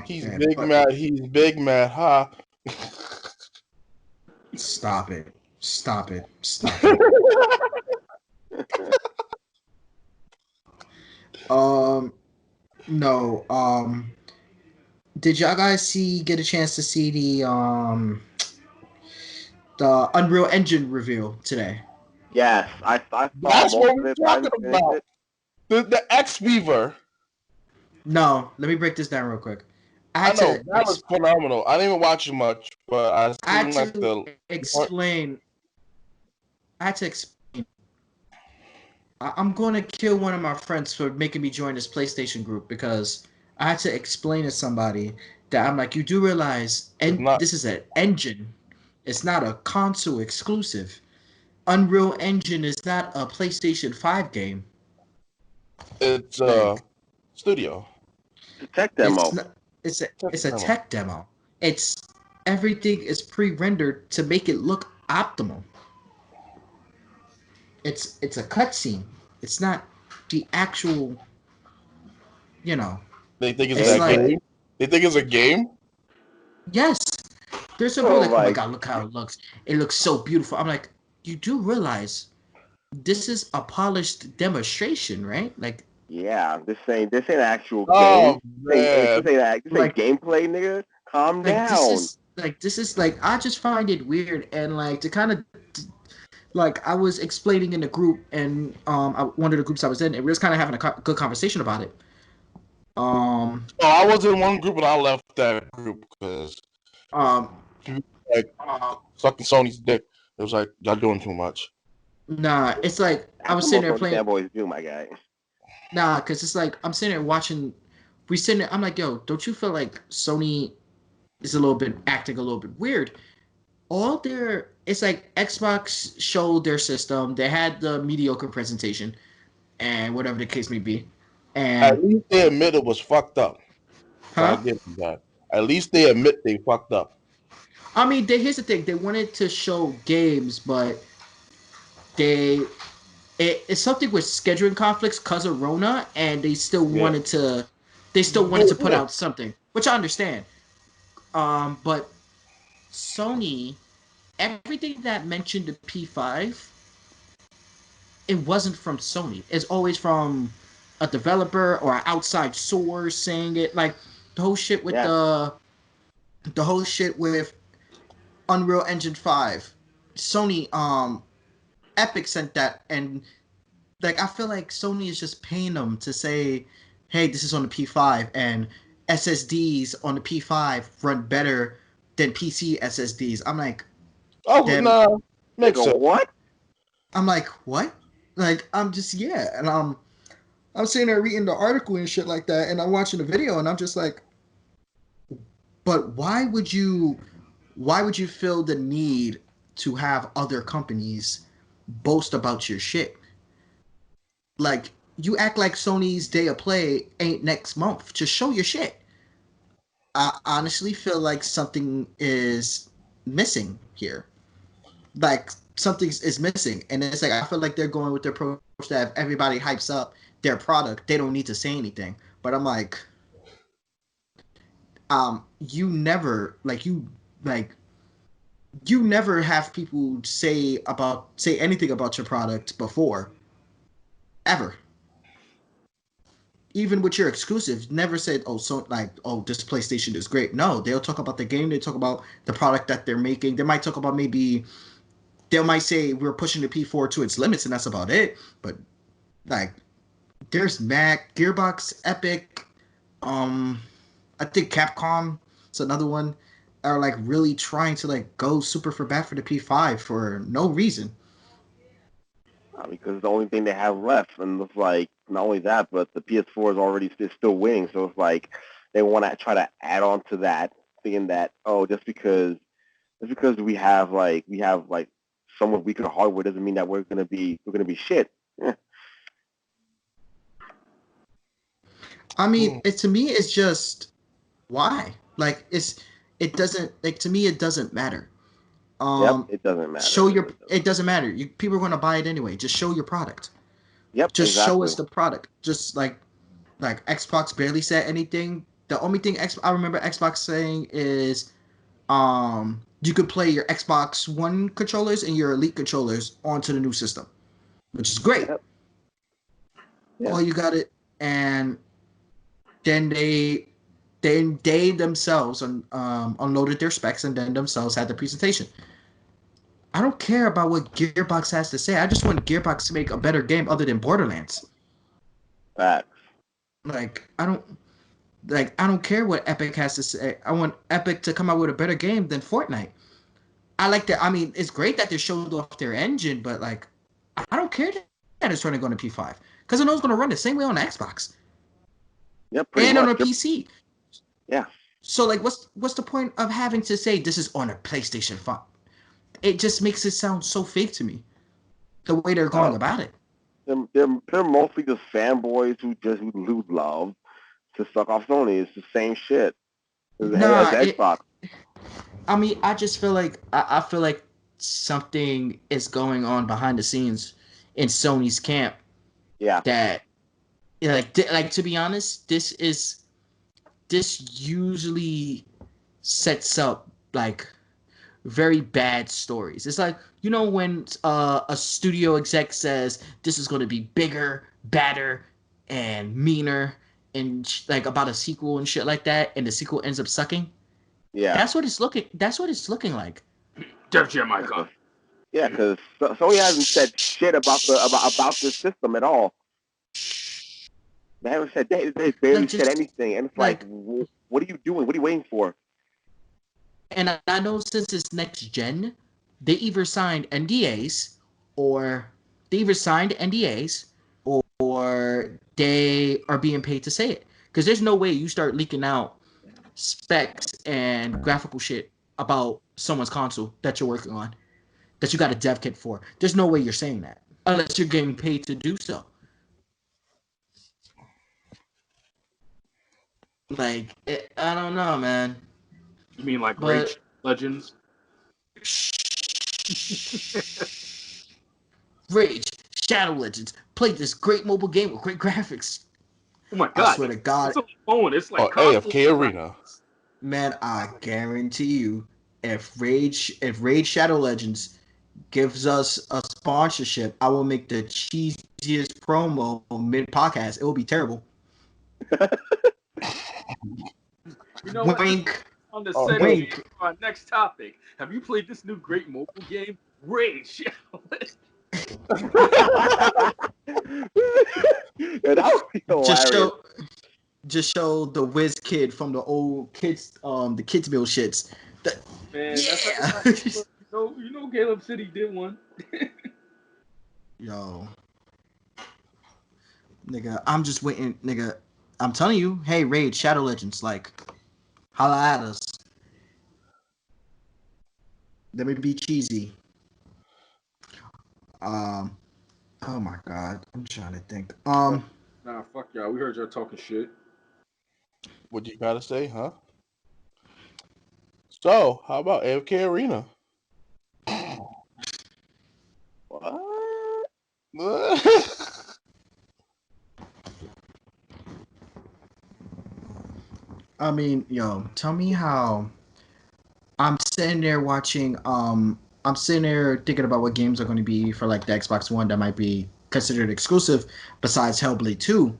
He's mad. He's big mad, huh? Stop it. No. Did y'all guys get a chance to see the Unreal Engine reveal today? Yes, I saw. That's what we're talking about. The X Weaver. No, let me break this down real quick. I know that was phenomenal. I didn't even watch it much, but I had to explain. I'm going to kill one of my friends for making me join this PlayStation group because I had to explain to somebody that I'm like, you do realize, It's and not. this is an engine. It's not a console exclusive. Unreal Engine is not a PlayStation 5 game. It's Like studio. It's a tech it's demo. not. Tech It's a demo. tech demo. It's everything is pre-rendered to make it look optimal. It's a cutscene. It's not the actual. You know. They think it's It's a like Gameplay. game. They think it's a game. yes. There's some people So like, oh my like, god, look how it looks. It looks so beautiful. I'm like, you do realize this is a polished demonstration, right? Like yeah, this ain't an actual game. Oh man. This ain't like gameplay, nigga. Calm like this down. is like I just find it weird and like to kind of like I was explaining in the group and one of the groups I was in and we was kind of having a good conversation about it. Um Oh, I was in one group and I left that group because um like sucking Sony's dick. It was like y'all doing too much. nah, it's like I That's was what sitting most there of these playing. fanboys do, my guy. Nah, because it's like I'm sitting there watching. We sitting there. I'm like, yo, don't you feel like Sony is a little bit acting a little bit weird? All their it's like Xbox showed their system. They had the mediocre presentation and whatever the case may be. At And least they admit it was fucked up. So I huh? give them that. At least they admit they fucked up. I mean, here's the thing. They wanted to show games, but they it's something with scheduling conflicts because of Rona, and Yeah. they still wanted to put Yeah. out something, which I understand. But Sony, everything that mentioned the P5, it wasn't from Sony. It's always from a developer or an outside source saying it. Like the whole shit with Yes. the whole shit with Unreal Engine 5. Sony, Epic sent that, and like I feel like Sony is just paying them to say, "Hey, this is on the P5," and SSDs on the P5 run better than PC SSDs. I'm like, Oh them. no, makes Nigga, sense. what? I'm like, what? Like, I'm just yeah, and I'm sitting there reading the article and shit like that, and I'm watching the video, and I'm just like, but why would you feel the need to have other companies boast about your shit? Like, you act like Sony's Day of Play ain't next month. Just show your shit. I honestly feel like something is missing here. Like something is missing, and it's like I feel like they're going with their approach that if everybody hypes up their product, they don't need to say anything. But I'm like, you never like you never have people say anything about your product before, ever. Even with your exclusives, never said, "Oh, so like, oh, this PlayStation is great." No, they'll talk about the game. They talk about the product that they're making. They might talk about maybe they might say we're pushing the P4 to its limits, and that's about it. But like, there's Mac, Gearbox, Epic, I think Capcom. It's another one. Are like really trying to like go super for bad for the P5 for no reason. Because it's the only thing they have left, and it's like not only that, but the PS4 is already still winning. So it's like they want to try to add on to that, thinking that just because we have somewhat weaker hardware doesn't mean that we're gonna be shit. I mean, Hmm. it to me it's just why? Like it doesn't like to me it doesn't matter. Yep, Um it doesn't matter. show It your really doesn't. it doesn't matter. People are going to buy it anyway. Just show your product. Yep, Just show exactly. us the product. Just like Xbox barely said anything. The only thing I remember Xbox saying is you could play your Xbox One controllers and your Elite controllers onto the new system, which is great. Yep. Yeah. All you got it, and then they themselves unloaded their specs and then themselves had the presentation. I don't care about what Gearbox has to say. I just want Gearbox to make a better game other than Borderlands. Facts. Like I don't care what Epic has to say. I want Epic to come out with a better game than Fortnite. I like that. I mean, it's great that they showed off their engine, but like I don't care it's running on a P5 because I know it's going to run the same way on the Xbox. Yeah, pretty and much. on a PC. Yeah. So like, what's the point of having to say this is on a PlayStation 5? It just makes it sound so fake to me. The way they're going about it. They're mostly just fanboys who love to suck off Sony. It's the same shit as Xbox. I mean, I just feel like I feel like something is going on behind the scenes in Sony's camp. Yeah. That like to be honest, this usually sets up like very bad stories. It's like, you know, when a studio exec says this is going to be bigger, badder, and meaner, and like about a sequel and shit like that, and the sequel ends up sucking. Yeah, that's what it's looking like. Def Jam icon. Yeah, because Sony hasn't said shit about this system at all. They haven't said they barely said anything, and it's like, what are you doing? What are you waiting for? And I know since it's next gen, they either signed NDAs or they are being paid to say it. Because there's no way you start leaking out specs and graphical shit about someone's console that you're working on, that you got a dev kit for. There's no way you're saying that unless you're getting paid to do so. Like, I don't know, man. You mean like Rage Legends? Rage Shadow Legends played this great mobile game with great graphics. Oh my god! I swear to God, it's a phone. It's like AFK Arena. Man, I guarantee you, if Rage Shadow Legends gives us a sponsorship, I will make the cheesiest promo mid podcast. It will be terrible. You know Wink. What? On the segue, our next topic. Have you played this new great mobile game, Rage Shadow Legends? Yeah, that would be hilarious. Just show the whiz kid from the old kids, the kids meal shits. Man, yeah. That's you know, Caleb City did one. Yo, nigga, I'm just waiting, nigga. I'm telling you, hey, Raid Shadow Legends, like, holla at us. Let me be cheesy. Oh my god, I'm trying to think. Nah, fuck y'all. We heard y'all talking shit. What you gotta say, huh? So, how about AFK Arena? What? I mean, yo, tell me how. I'm sitting there watching. I'm sitting there thinking about what games are going to be for like the Xbox One that might be considered exclusive, besides Hellblade 2.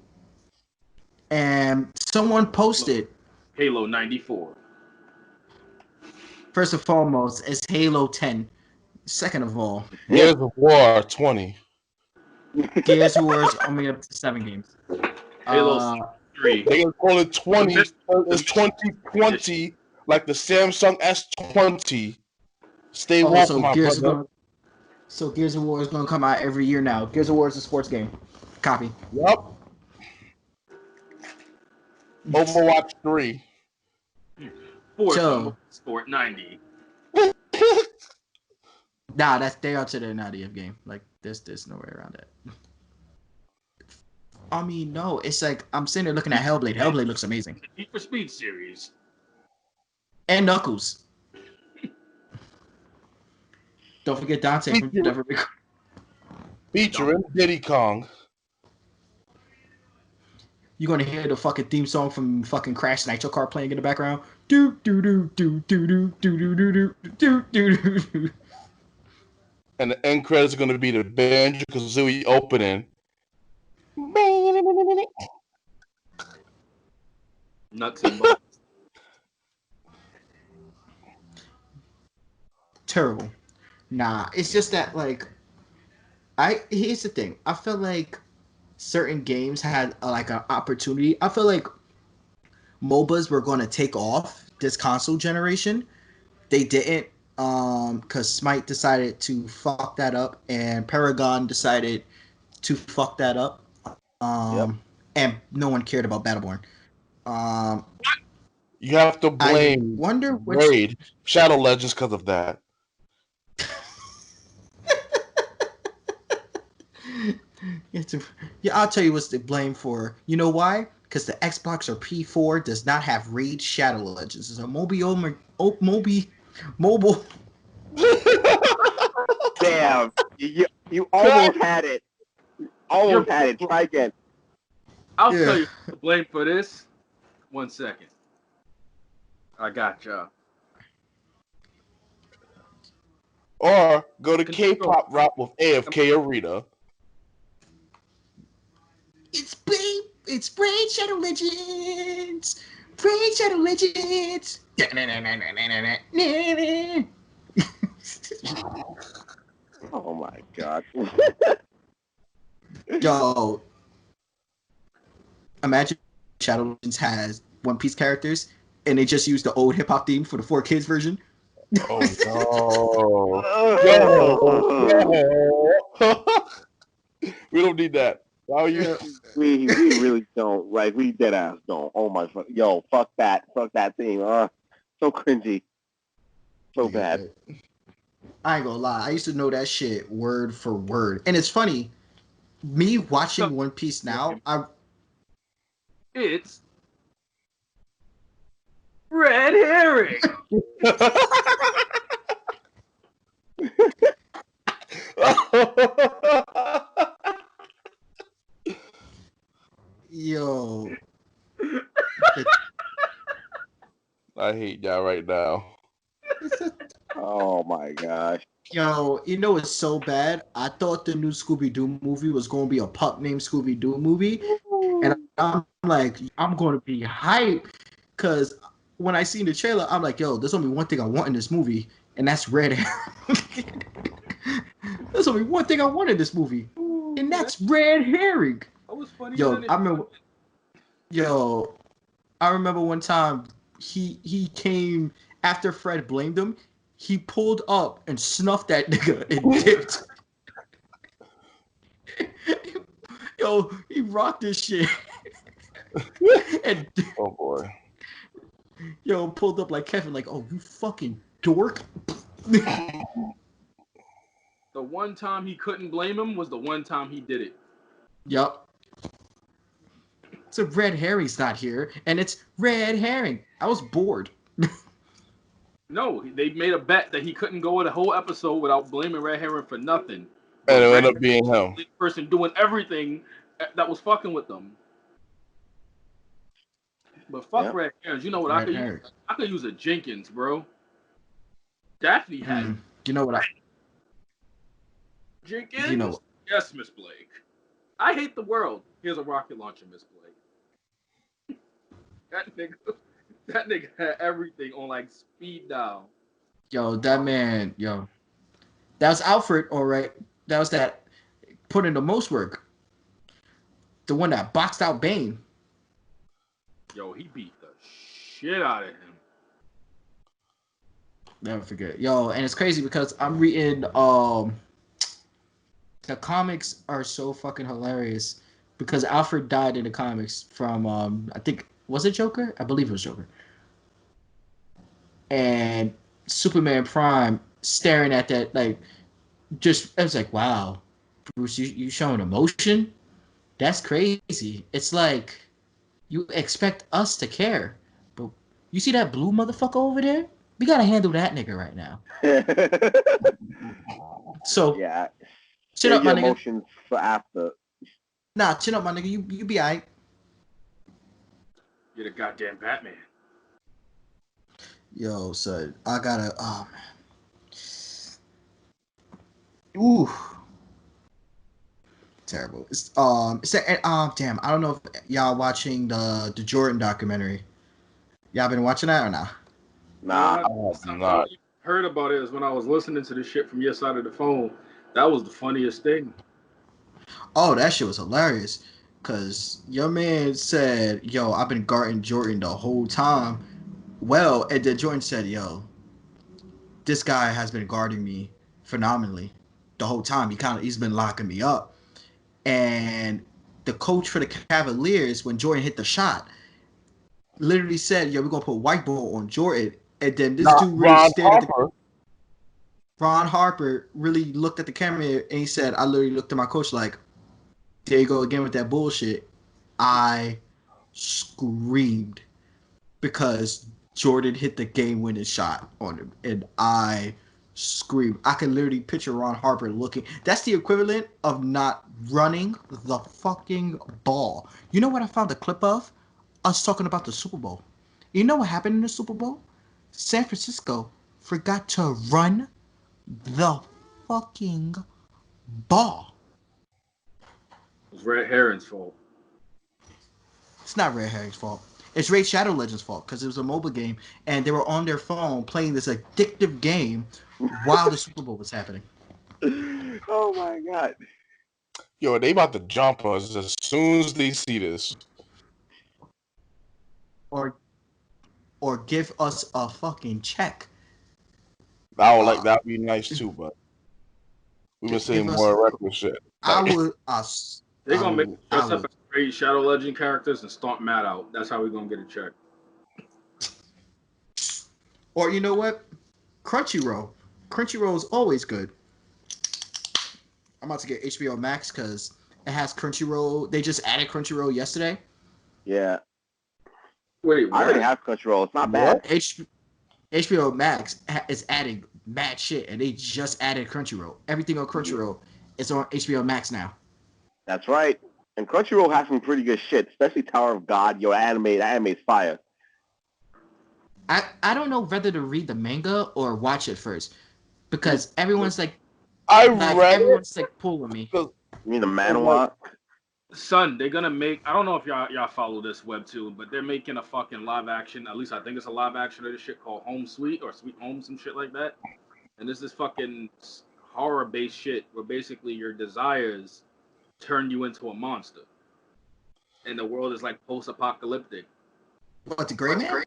And someone posted Halo 94. First and foremost, it's Halo 10. Second of all, Gears of War 20. Gears of War is only up to 7 games. Halo 3. They gonna call it 20. It's 2020, like the Samsung S20. Stay woke, so my brother. So Gears of War is gonna come out every year now. Gears of War is a sports game. Copy. Yup. Overwatch 3. Forza Sport 90. Nah, they are to the 90th game. Like there's no way around that. I mean, no, it's like I'm sitting there looking at Hellblade. Hellblade looks amazing. Need for Speed series. And Knuckles. Don't forget Dante from Devil May Cry. Featuring Diddy Kong. You're gonna hear the fucking theme song from fucking Crash Nitro Kart playing in the background. Do do do do do do do do do do do do. And the end credits are gonna be the Banjo-Kazooie opening. Nuts and bolts. Terrible. Nah, it's just that like here's the thing. I feel like certain games had like an opportunity. I feel like MOBAs were going to take off this console generation. They didn't, because Smite decided to fuck that up, and Paragon decided to fuck that up. And no one cared about Battleborn. You have to I blame wonder which. Raid Shadow Legends because of that. Yeah, I'll tell you what's to blame for. You know why? Because the Xbox or P4 does not have Raid Shadow Legends. It's a mobile. Damn, you almost had it. Almost had it. Try again. I'll tell you the blame for this. 1 second. I got y'all. Or go to K-pop rap with AFK Arena. It's Raid Shadow Legends. Raid Shadow Legends. Oh my god. Yo, imagine Shadow Legends has One Piece characters, and they just use the old hip hop theme for the 4Kids version. Oh no! We don't need that. Why are you? We really don't. Like, we dead ass don't. Oh my fuck. Yo, fuck that theme. So cringy. So bad. I ain't gonna lie. I used to know that shit word for word, and it's funny. Me watching One Piece now, It's red herring. Yo. I hate y'all right now. Oh my gosh. Yo, you know it's so bad. I thought the new Scooby-Doo movie was going to be a pup named Scooby-Doo movie, and I'm like, I'm going to be hyped because when I seen the trailer, I'm like, yo, there's only one thing I want in this movie, and that's red herring. There's only one thing I want in this movie, and that's red herring. That was funny. I remember one time he came after Fred blamed him. He pulled up and snuffed that nigga and dipped. Yo, he rocked this shit. And Oh boy. Yo, pulled up like Kevin, like, oh, you fucking dork. The one time he couldn't blame him was the one time he did it. Yup. So red herring's not here, and it's red herring. I was bored. No, they made a bet that he couldn't go the whole episode without blaming Red Herring for nothing. And it ended up being him. The person doing everything that was fucking with them. But fuck Red Herrings. You know what I could use? I could use a Jenkins, bro. Daphne had. You know what Jenkins? You know. Yes, Miss Blake. I hate the world. Here's a rocket launcher, Miss Blake. That nigga had everything on like speed dial. Yo, that man, yo. That was Alfred, all right. That was that put in the most work. The one that boxed out Bane. Yo, he beat the shit out of him. Never forget. Yo, and it's crazy because I'm reading the comics are so fucking hilarious because Alfred died in the comics from I think was it Joker? I believe it was Joker. And Superman Prime staring at that like just I was like, wow, Bruce, you showing emotion? That's crazy. It's like you expect us to care, but you see that blue motherfucker over there? We gotta handle that nigga right now. So yeah, chin up, my nigga. Emotions for after. Nah, chin up, my nigga. You be alright. You're the goddamn Batman. Yo, son, I gotta. Oh man. Ooh. Terrible. It's damn. I don't know if y'all watching the Jordan documentary. Y'all been watching that or not? Nah, I'm not. Heard about it is when I was listening to the shit from your side of the phone. That was the funniest thing. Oh, that shit was hilarious. Cause your man said, "Yo, I've been guarding Jordan the whole time." Well, and then Jordan said, "Yo, this guy has been guarding me phenomenally the whole time. He's been locking me up." and the coach for the Cavaliers, when Jordan hit the shot, literally said, "Yo, we're gonna put white ball on Jordan." And then this Not dude really Ron stared at the Harper. Ron Harper really looked at the camera and he said, "I literally looked at my coach like, there you go again with that bullshit." I screamed because Jordan hit the game-winning shot on him, and I screamed. I can literally picture Ron Harper looking. That's the equivalent of not running the fucking ball. You know what I found a clip of? Us talking about the Super Bowl. You know what happened in the Super Bowl? San Francisco forgot to run the fucking ball. It was Red Herring's fault. It's not Red Herring's fault. It's Raid Shadow Legends' fault because it was a mobile game and they were on their phone playing this addictive game while the Super Bowl was happening. Oh my god. Yo, they about to jump us as soon as they see this. Or give us a fucking check. I would like that would be nice too, but we've been saying Give us- more reckless shit. I Like, would. They're gonna make I us up would. as great Shadow Legend characters and stomp Matt out. That's how we're gonna get a check. Or you know what? Crunchyroll. Crunchyroll is always good. I'm about to get HBO Max because it has Crunchyroll. They just added Crunchyroll yesterday. Yeah. Wait, I what? already have Crunchyroll. It's not bad. HBO Max is adding mad shit, and they just added Crunchyroll. Everything on Crunchyroll is on HBO Max now. That's right. And Crunchyroll has some pretty good shit, especially Tower of God. Yo, that anime's fire. I don't know whether to read the manga or watch it first because everyone's like everyone's like pulling me. You mean the manhwa? Son, they're gonna make. I don't know if y'all follow this webtoon, but they're making a fucking live action. At least I think it's a live action of this shit called Home Sweet or Sweet Home, some shit like that. And this is fucking horror based shit where basically your desires turn you into a monster, and the world is like post apocalyptic. What, the Gray Man?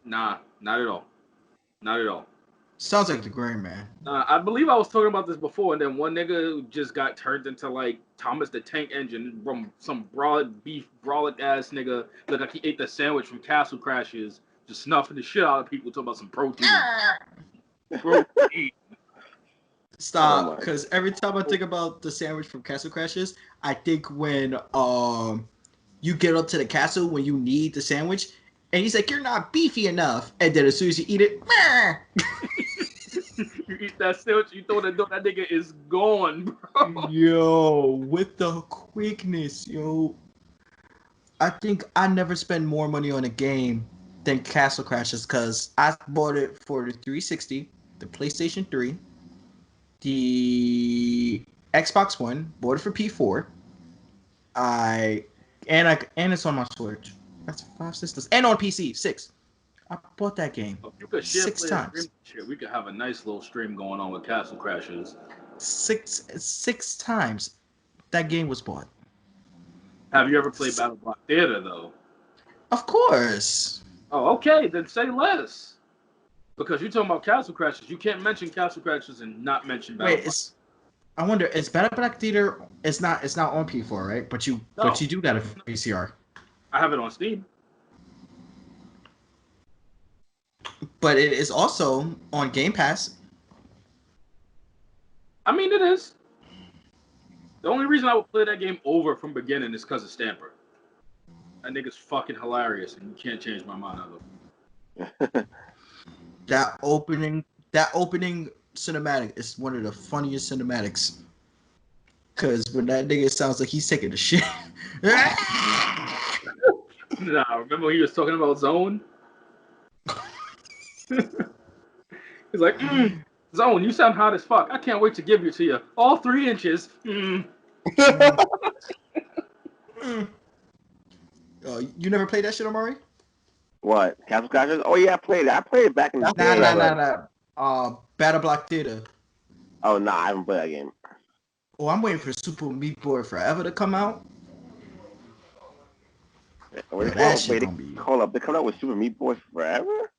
Nah, not at all. Not at all. Sounds like the Gray Man. I believe I was talking about this before, and then one nigga just got turned into like Thomas the Tank Engine from some brolic ass nigga. Looked like he ate the sandwich from Castle Crashers, just snuffing the shit out of people, talking about some protein. Protein. Stop, because every time I think about the sandwich from Castle Crashers, I think when you get up to the castle when you need the sandwich, and he's like, "You're not beefy enough," and then as soon as you eat it, You eat that sandwich, you throw the door, that nigga is gone, bro. yo, with the quickness, yo. I think I never spend more money on a game than Castle Crashers because I bought it for the 360, the PlayStation 3, the Xbox One, bought it for P4. And it's on my Switch. That's 5 systems. And on PC, 6. I bought that game If you could share 6 play times. stream shit, we could have a nice little stream going on with Castle Crashers. 6 times that game was bought. Have you ever played Battle Block Theater though? Of course. Oh, okay, then say less. Because you're talking about Castle Crashers. You can't mention Castle Crashers and not mention Battle Block. I wonder, is Battle Black Theater? It's not on P4, right? But you do got a VCR. I have it on Steam. But it is also on Game Pass. I mean, it is. The only reason I would play that game over from beginning is because of Stamper. That nigga's fucking hilarious, and you can't change my mind of him. That opening cinematic is one of the funniest cinematics. Cause when that nigga sounds like he's taking the shit. Nah, remember when he was talking about Zone? He's like, Zone, you sound hot as fuck. I can't wait to give you to you. All 3 inches. You never played that shit, Omari? What? Castle Crashers? Oh yeah, I played it. I played it back in the day. Nah. Battle Block Theater. Oh nah, I haven't played that game. Oh, I'm waiting for Super Meat Boy Forever to come out. That shit gonna be... Hold up, they coming out with Super Meat Boy Forever?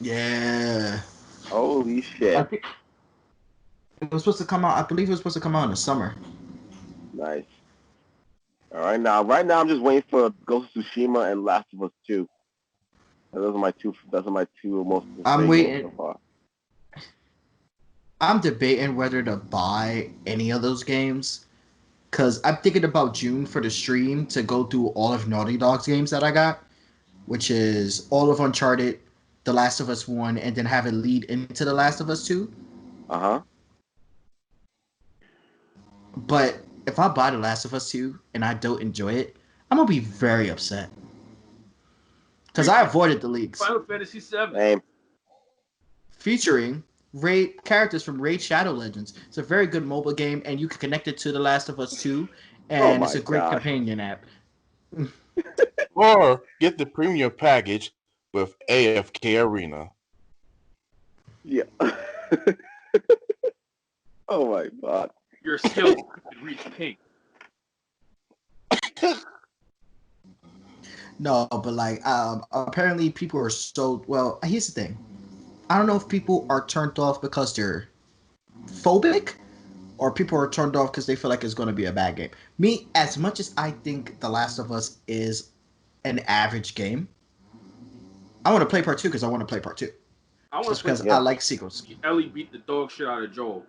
Yeah. Holy shit. I think it was supposed to come out. I believe it was supposed to come out in the summer. Nice. All right now, I'm just waiting for Ghost of Tsushima and Last of Us 2. Those are my two. Those are my two most I'm anticipated games waiting. so far. I'm debating whether to buy any of those games because I'm thinking about June for the stream to go through all of Naughty Dog's games that I got, which is all of Uncharted, The Last of Us 1, and then have it lead into The Last of Us 2. Uh-huh. But if I buy The Last of Us 2 and I don't enjoy it, I'm going to be very upset. Because I avoided the leaks. Final Fantasy VII. Same. Featuring Raid characters from Raid Shadow Legends. It's a very good mobile game, and you can connect it to The Last of Us 2, and it's a great companion app. Or get the premium package with AFK Arena. Yeah. Oh my god. Your skills could reach pink. No, but like apparently people are so well. Here's the thing. I don't know if people are turned off because they're phobic, or people are turned off because they feel like it's going to be a bad game. Me, as much as I think The Last of Us is an average game, I want to play part 2 because I want to play part 2. Just because I like sequels. Ellie beat the dog shit out of Joel.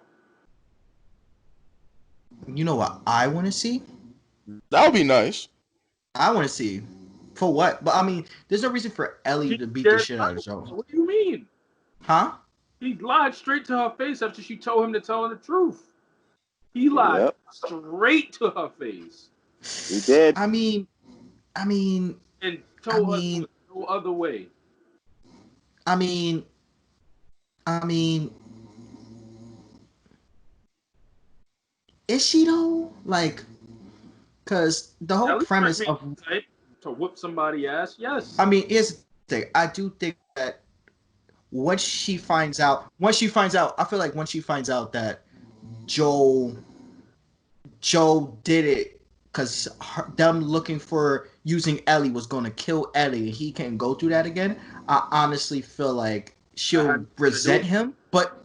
You know what I want to see? That would be nice. I want to see. For what? But I mean, there's no reason for Ellie to beat the shit out of Joel. What do you mean? Huh? He lied straight to her face after she told him to tell her the truth. He lied straight to her face. He did. I mean, and told her no other way. I mean, is she though? Like, because the whole premise of to whoop somebody's ass, yes. I mean, here's the thing. I do think that once she finds out, I feel like once she finds out that Joe did it because them looking for using Ellie was going to kill Ellie, and he can't go through that again. I honestly feel like she'll resent him, but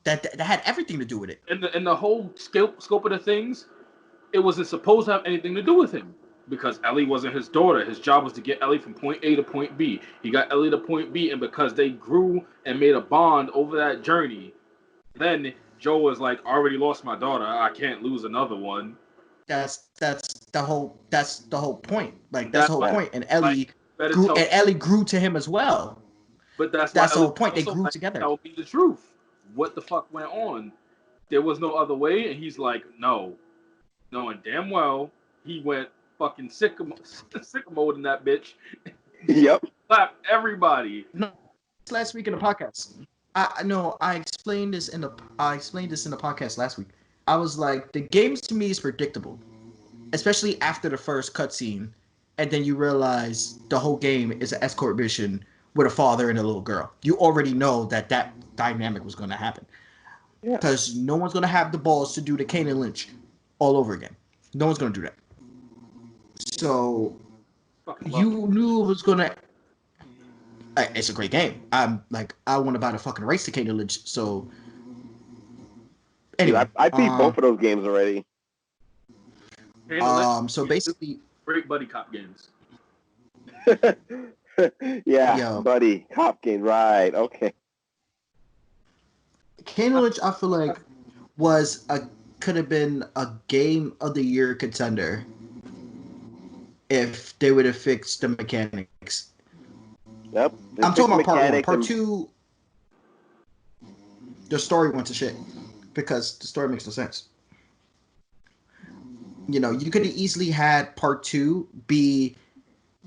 that had everything to do with it. In the whole scope of the things, it wasn't supposed to have anything to do with him because Ellie wasn't his daughter. His job was to get Ellie from point A to point B. He got Ellie to point B, and because they grew and made a bond over that journey, then Joe was like, "I already lost my daughter. I can't lose another one." That's the whole point. Like that's the whole point. And Ellie grew to him as well. But that's the whole point. They grew together. That would be the truth. What the fuck went on? There was no other way, and he's like, no, knowing damn well he went fucking sicko mode in that bitch. Yep. Slapped everybody. No, last week in the podcast. I explained this in the podcast last week. I was like, the games to me is predictable, especially after the first cutscene, and then you realize the whole game is an escort mission with a father and a little girl. You already know that dynamic was going to happen. Because no one's going to have the balls to do the Kane and Lynch all over again. No one's going to do that. So, you knew it was going to... It's a great game. I'm like, I want to buy the fucking rights to Kane and Lynch. So, anyway. I beat both of those games already. So basically... Great buddy cop games. Buddy cop game, right? Okay. Kane and Lynch, I feel like, could have been a game of the year contender if they would have fixed the mechanics. Yep. I'm talking about part 1. Part 2, the story went to shit because the story makes no sense. You know, you could have easily had part 2 be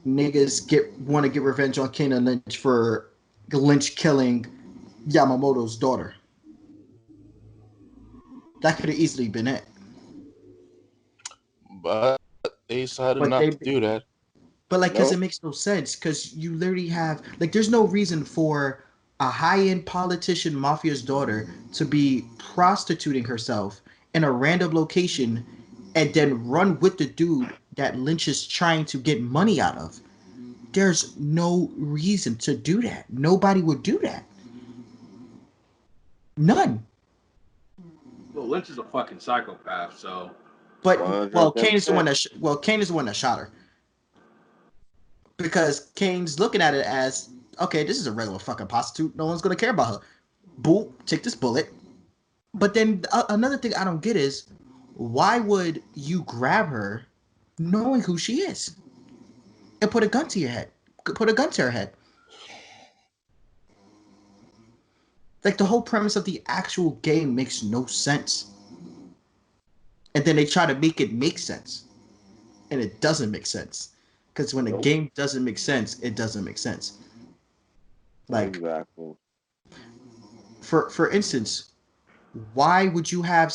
niggas want to get revenge on Kane and Lynch for Lynch killing Yamamoto's daughter. That could have easily been it. But they decided not to do that. But like, because it makes no sense. Because you literally have there's no reason for a high-end politician mafia's daughter to be prostituting herself in a random location and then run with the dude that Lynch is trying to get money out of. There's no reason to do that. Nobody would do that. None. The Well, Lynch is a fucking psychopath, so. But Kane is the one that Kane is the one that shot her. Because Kane's looking at it as, okay, this is a regular fucking prostitute. No one's gonna care about her. Boop, take this bullet. But then another thing I don't get is, why would you grab her, knowing who she is, and put a gun to your head? Put a gun to her head. Like, the whole premise of the actual game makes no sense. And then they try to make it make sense. And it doesn't make sense. Because when a game doesn't make sense, it doesn't make sense. Like, exactly. For instance, why would you have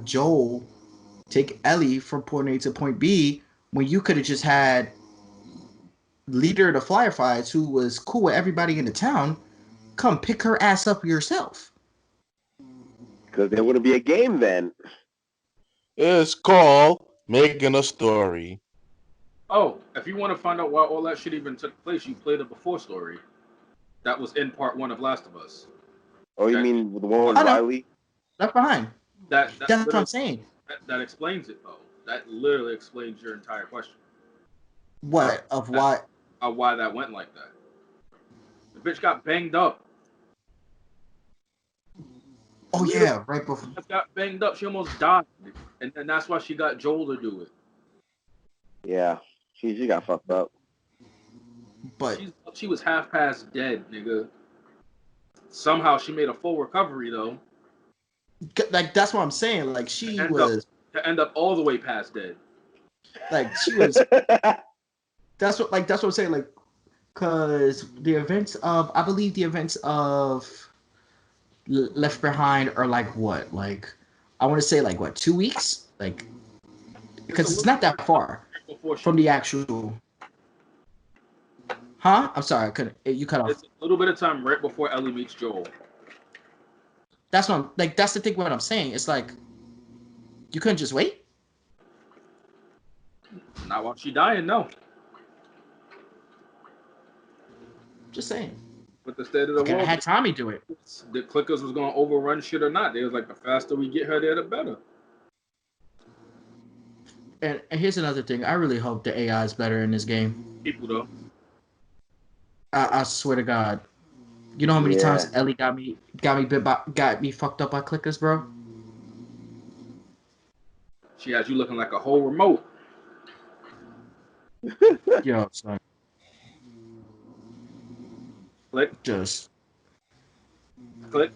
Joel take Ellie from point A to point B when you could have just had leader of the Fireflies, who was cool with everybody in the town, come pick her ass up yourself? Because there wouldn't be a game then. It's called making a story. Oh, if you want to find out why all that shit even took place, you played the before story. That was in part 1 of Last of Us. Oh, you mean the one with Riley? Left Behind. That's what I'm saying. That explains it, though. That literally explains your entire question. What? Of why? Of why that went like that. The bitch got banged up. Oh, yeah, right before. She got banged up. She almost died. And that's why she got Joel to do it. Yeah. She got fucked up. But she was half past dead, nigga. Somehow she made a full recovery, though. Like, that's what I'm saying. Like, to end up all the way past dead. Like, she was. that's what I'm saying. Like, because I believe the events of Left Behind are like what? Like, I want to say like what, 2 weeks? Like, because it's not that far from the actual. Huh? I'm sorry, I couldn't. You cut off. It's a little bit of time right before Ellie meets Joel. That's what I'm like. That's the thing. What I'm saying. It's like, you couldn't just wait. Not while she dying, no. Just saying. But the state of the world, I had Tommy do it. The clickers was gonna overrun shit or not. They was like, the faster we get her there, the better. And here's another thing. I really hope the AI is better in this game. People though. I swear to God. You know how many times Ellie got me fucked up by clickers, bro? She has you looking like a whole remote. Yo, son. Click. Just click.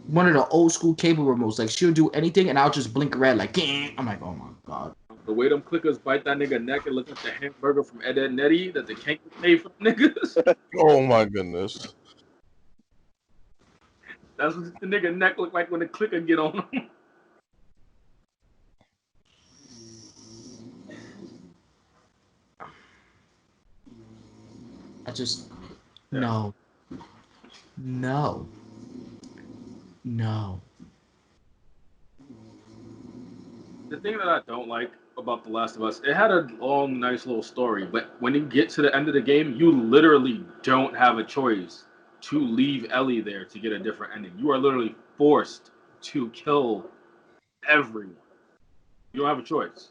One of the old school cable remotes. Like, she'll do anything and I'll just blink red like, I'm like, oh my God. The way them clickers bite that nigga neck and look like the hamburger from Ed, Edd n Eddy that they can't pay for niggas. Oh my goodness. That's what the nigga neck look like when the clicker get on him. I just no. The thing that I don't like about The Last of Us, it had a long, nice little story, but when you get to the end of the game, you literally don't have a choice to leave Ellie there to get a different ending. You are literally forced to kill everyone. You don't have a choice.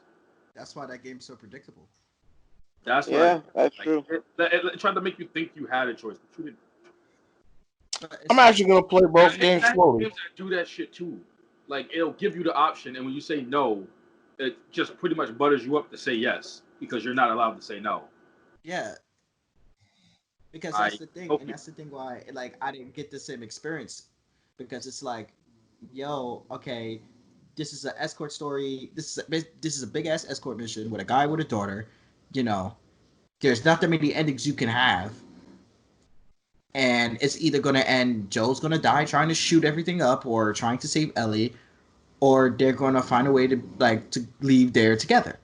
That's why that game's so predictable. That's why. That's true. It tried to make you think you had a choice, but you didn't. I'm actually gonna play both games slowly. Games that do that shit too. Like, it'll give you the option, and when you say no, it just pretty much butters you up to say yes because you're not allowed to say no. Yeah. Because that's the thing, and that's the thing why, like, I didn't get the same experience, because it's like, yo, okay, this is an escort story. This is a big ass escort mission with a guy with a daughter. You know, there's not that many endings you can have, and it's either gonna end Joel's gonna die trying to shoot everything up or trying to save Ellie, or they're gonna find a way to leave there together.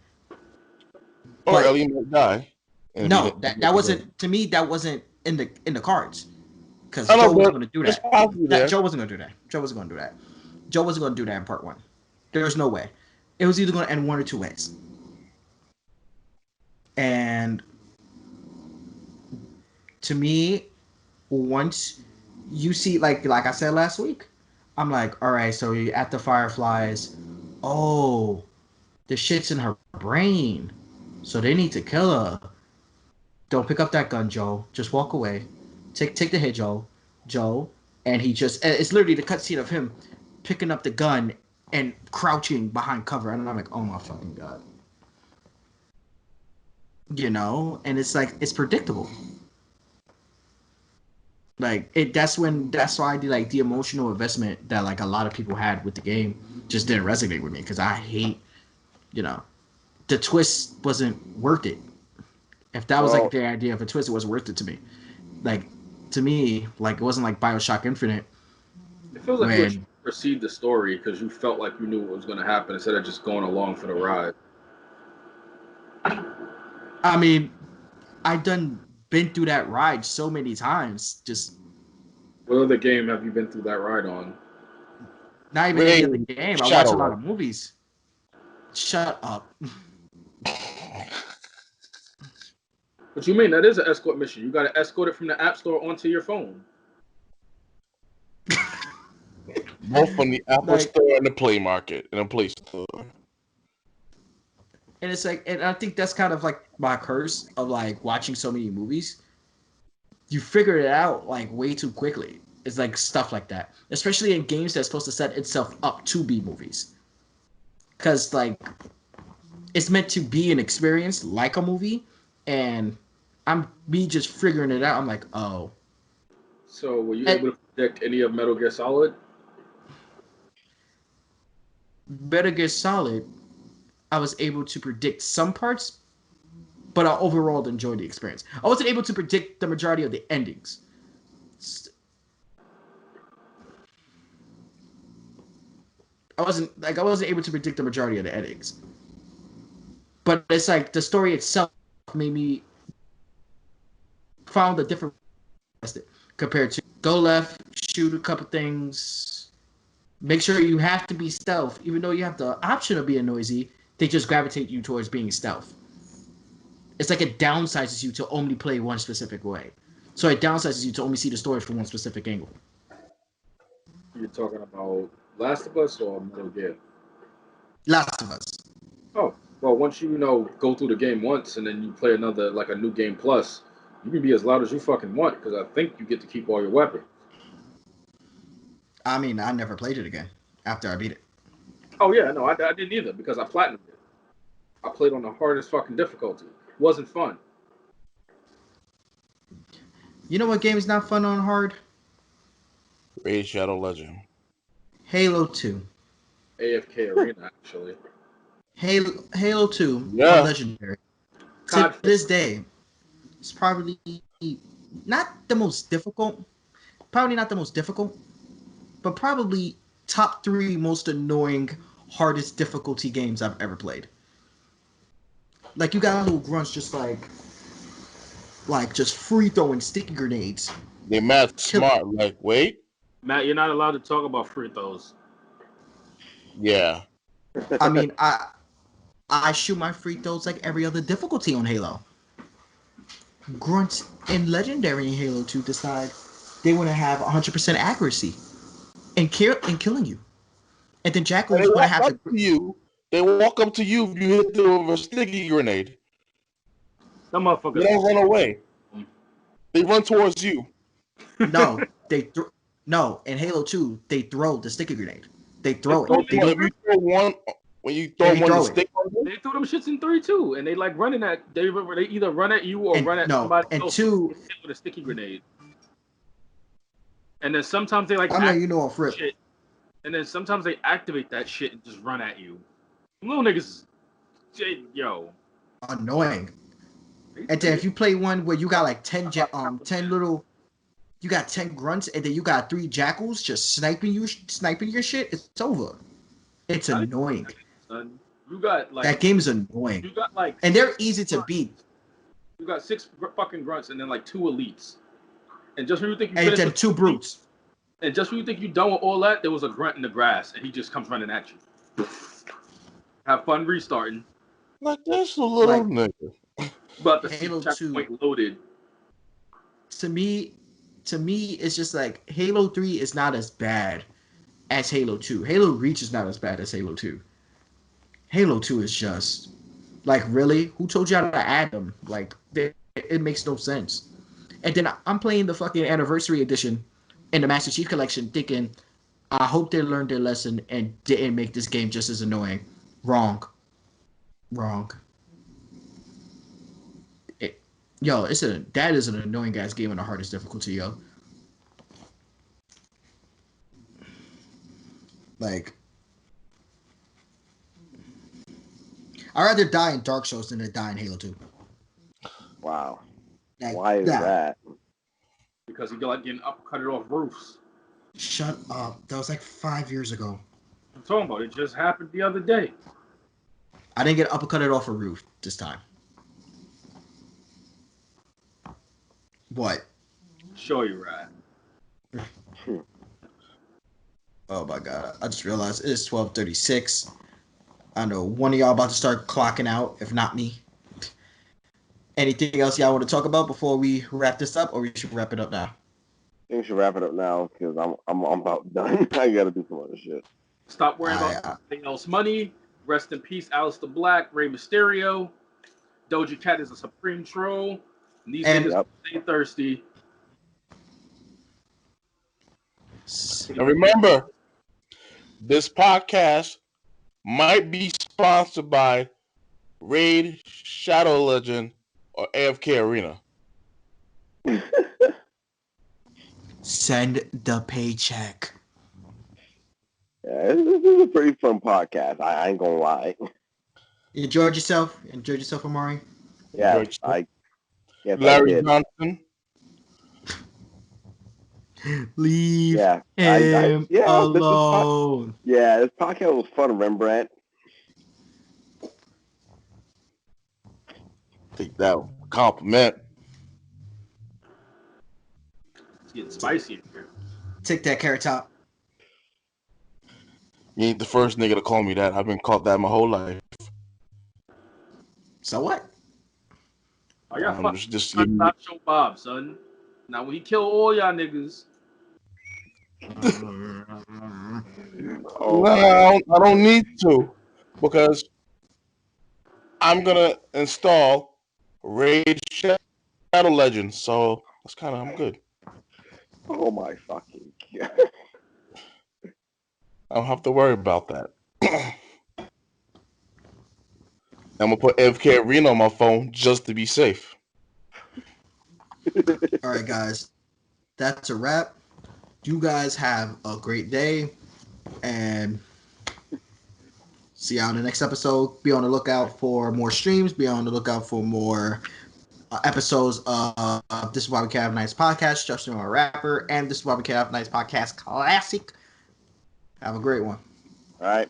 Or Ellie might die. No, that wasn't, to me, that wasn't in the cards. Because Joe wasn't going to do that. Joe wasn't going to do that. Joe wasn't going to do that in part 1. There was no way. It was either going to end one or two ways. And to me, once you see, like I said last week, I'm like, all right, so you're at the Fireflies. Oh, the shit's in her brain, so they need to kill her. Don't pick up that gun, Joe. Just walk away. Take the hit, Joe. Joe, and it's literally the cutscene of him picking up the gun and crouching behind cover, and I'm like, oh my fucking god. You know, and it's like it's predictable. Like that's why the emotional investment that like a lot of people had with the game just didn't resonate with me because I hate, you know, the twist wasn't worth it. If that was like the idea of a twist, it wasn't worth it to me. Like to me, like it wasn't like BioShock Infinite. It feels like you were trying to proceed the story because you felt like you knew what was going to happen instead of just going along for the ride. I mean, been through that ride so many times. Just what other game have you been through that ride on? not even any other game. I watch a lot of movies. Shut up. What you mean? That is an escort mission. You got to escort it from the App Store onto your phone. Both from the Apple Store and the Play Market and the Play Store. And it's like, and I think that's kind of like my curse of like watching so many movies. You figure it out like way too quickly. It's like stuff like that, especially in games that's supposed to set itself up to be movies. Because like, it's meant to be an experience like a movie, and me just figuring it out. I'm like, oh. So were you able to predict any of Metal Gear Solid? Metal Gear Solid, I was able to predict some parts, but I overall enjoyed the experience. I wasn't able to predict the majority of the endings. I wasn't able to predict the majority of the endings. But it's like the story itself made me found a different compared to go left, shoot a couple things, make sure you have to be stealth, even though you have the option of being noisy. They just gravitate you towards being stealth. It's like it downsizes you to only play one specific way. So it downsizes you to only see the story from one specific angle. You're talking about Last of Us or Metal Gear? Last of Us. Oh, well, once you go through the game once and then you play another, like a new game plus, you can be as loud as you fucking want because I think you get to keep all your weapons. I mean, I never played it again after I beat it. Oh, yeah, no, I didn't either because I platinumed it. I played on the hardest fucking difficulty. It wasn't fun. You know what game is not fun on hard? Raid Shadow Legend. Halo 2. AFK Arena, actually. Halo 2 on Legendary. To this day, it's probably not the most difficult. Probably not the most difficult, but probably top 3 most annoying, hardest difficulty games I've ever played. Like you got little grunts just like just free throwing sticky grenades. They mad smart. Like, wait, Matt, you're not allowed to talk about free throws. Yeah. I mean, I shoot my free throws like every other difficulty on Halo. Grunts in Legendary in Halo 2 decide they want to have 100% accuracy and killing you. And then Jackal's going to have to... They walk up to you if you hit them with a sticky grenade. Some motherfuckers... They don't run away. They run towards you. No, no, in Halo 2, they throw the sticky grenade. They throw it. If you throw one... When you throw one, they throw them shits in 3 too, and they like running at. They either run at you or run at somebody else with a sticky grenade. And then sometimes they like. I'm letting you know off rip. Shit, and then sometimes they activate that shit and just run at you. Little niggas, yo. Annoying. And then if you play one where you got like 10 little, you got 10 grunts, and then you got 3 jackals just sniping your shit, it's over. It's annoying. You got like that game is annoying. You got like, and they're easy to beat. You got 6 fucking grunts and then like 2 elites, and just when you think you and then 2 brutes, and just when you think you're done with all that, there was a grunt in the grass and he just comes running at you. Have fun restarting. Like this a little nigga. But the Halo 2 point loaded. To me, to me, it's just like Halo 3 is not as bad as Halo 2. Halo Reach is not as bad as Halo 2. Halo 2 is just like, really? Who told you how to add them? Like, it makes no sense. And then I'm playing the fucking Anniversary Edition in the Master Chief Collection thinking, I hope they learned their lesson and didn't make this game just as annoying. Wrong. Yo, that is an annoying ass game on the hardest difficulty, yo. Like, I'd rather die in Dark Souls than to die in Halo 2. Wow. Like, Why is that? Because he like getting uppercutted off roofs. Shut up. That was like 5 years ago. I'm talking about it. Just happened the other day. I didn't get uppercutted off a roof this time. What? Show you right. Oh my god. I just realized it's 12:36. I know one of y'all about to start clocking out, if not me. Anything else y'all want to talk about before we wrap this up, or we should wrap it up now? I think we should wrap it up now because I'm about done. I gotta do some other shit. Stop worrying about anything else. Money. Rest in peace, Aleister Black, Rey Mysterio. Doja Cat is a supreme troll. And these niggas stay thirsty. And remember, this podcast might be sponsored by Raid, Shadow Legend, or AFK Arena. Send the paycheck. Yeah, this is a pretty fun podcast. I ain't gonna lie. You enjoyed yourself? Omari? Yeah, Larry I did. Johnson. Leave him alone. This podcast was fun, Rembrandt. Take that compliment. It's getting spicy in here. Take that, Carrot Top. You ain't the first nigga to call me that. I've been called that my whole life. So what? Oh, y'all fucking just stop show Bob, son. Now when he kill all y'all niggas. I don't need to, because I'm gonna install Raid Shadow Legends, so that's I'm good. Oh my fucking god. I don't have to worry about that. I'm gonna put AFK Arena on my phone just to be safe. All right, guys. That's a wrap. You guys have a great day, and see y'all in the next episode. Be on the lookout for more streams. Be on the lookout for more episodes of This Is Why We Can't Have Nice Podcast, Justin a Rapper, and This Is Why We Can't Have Nice Podcast Classic. Have a great one. All right.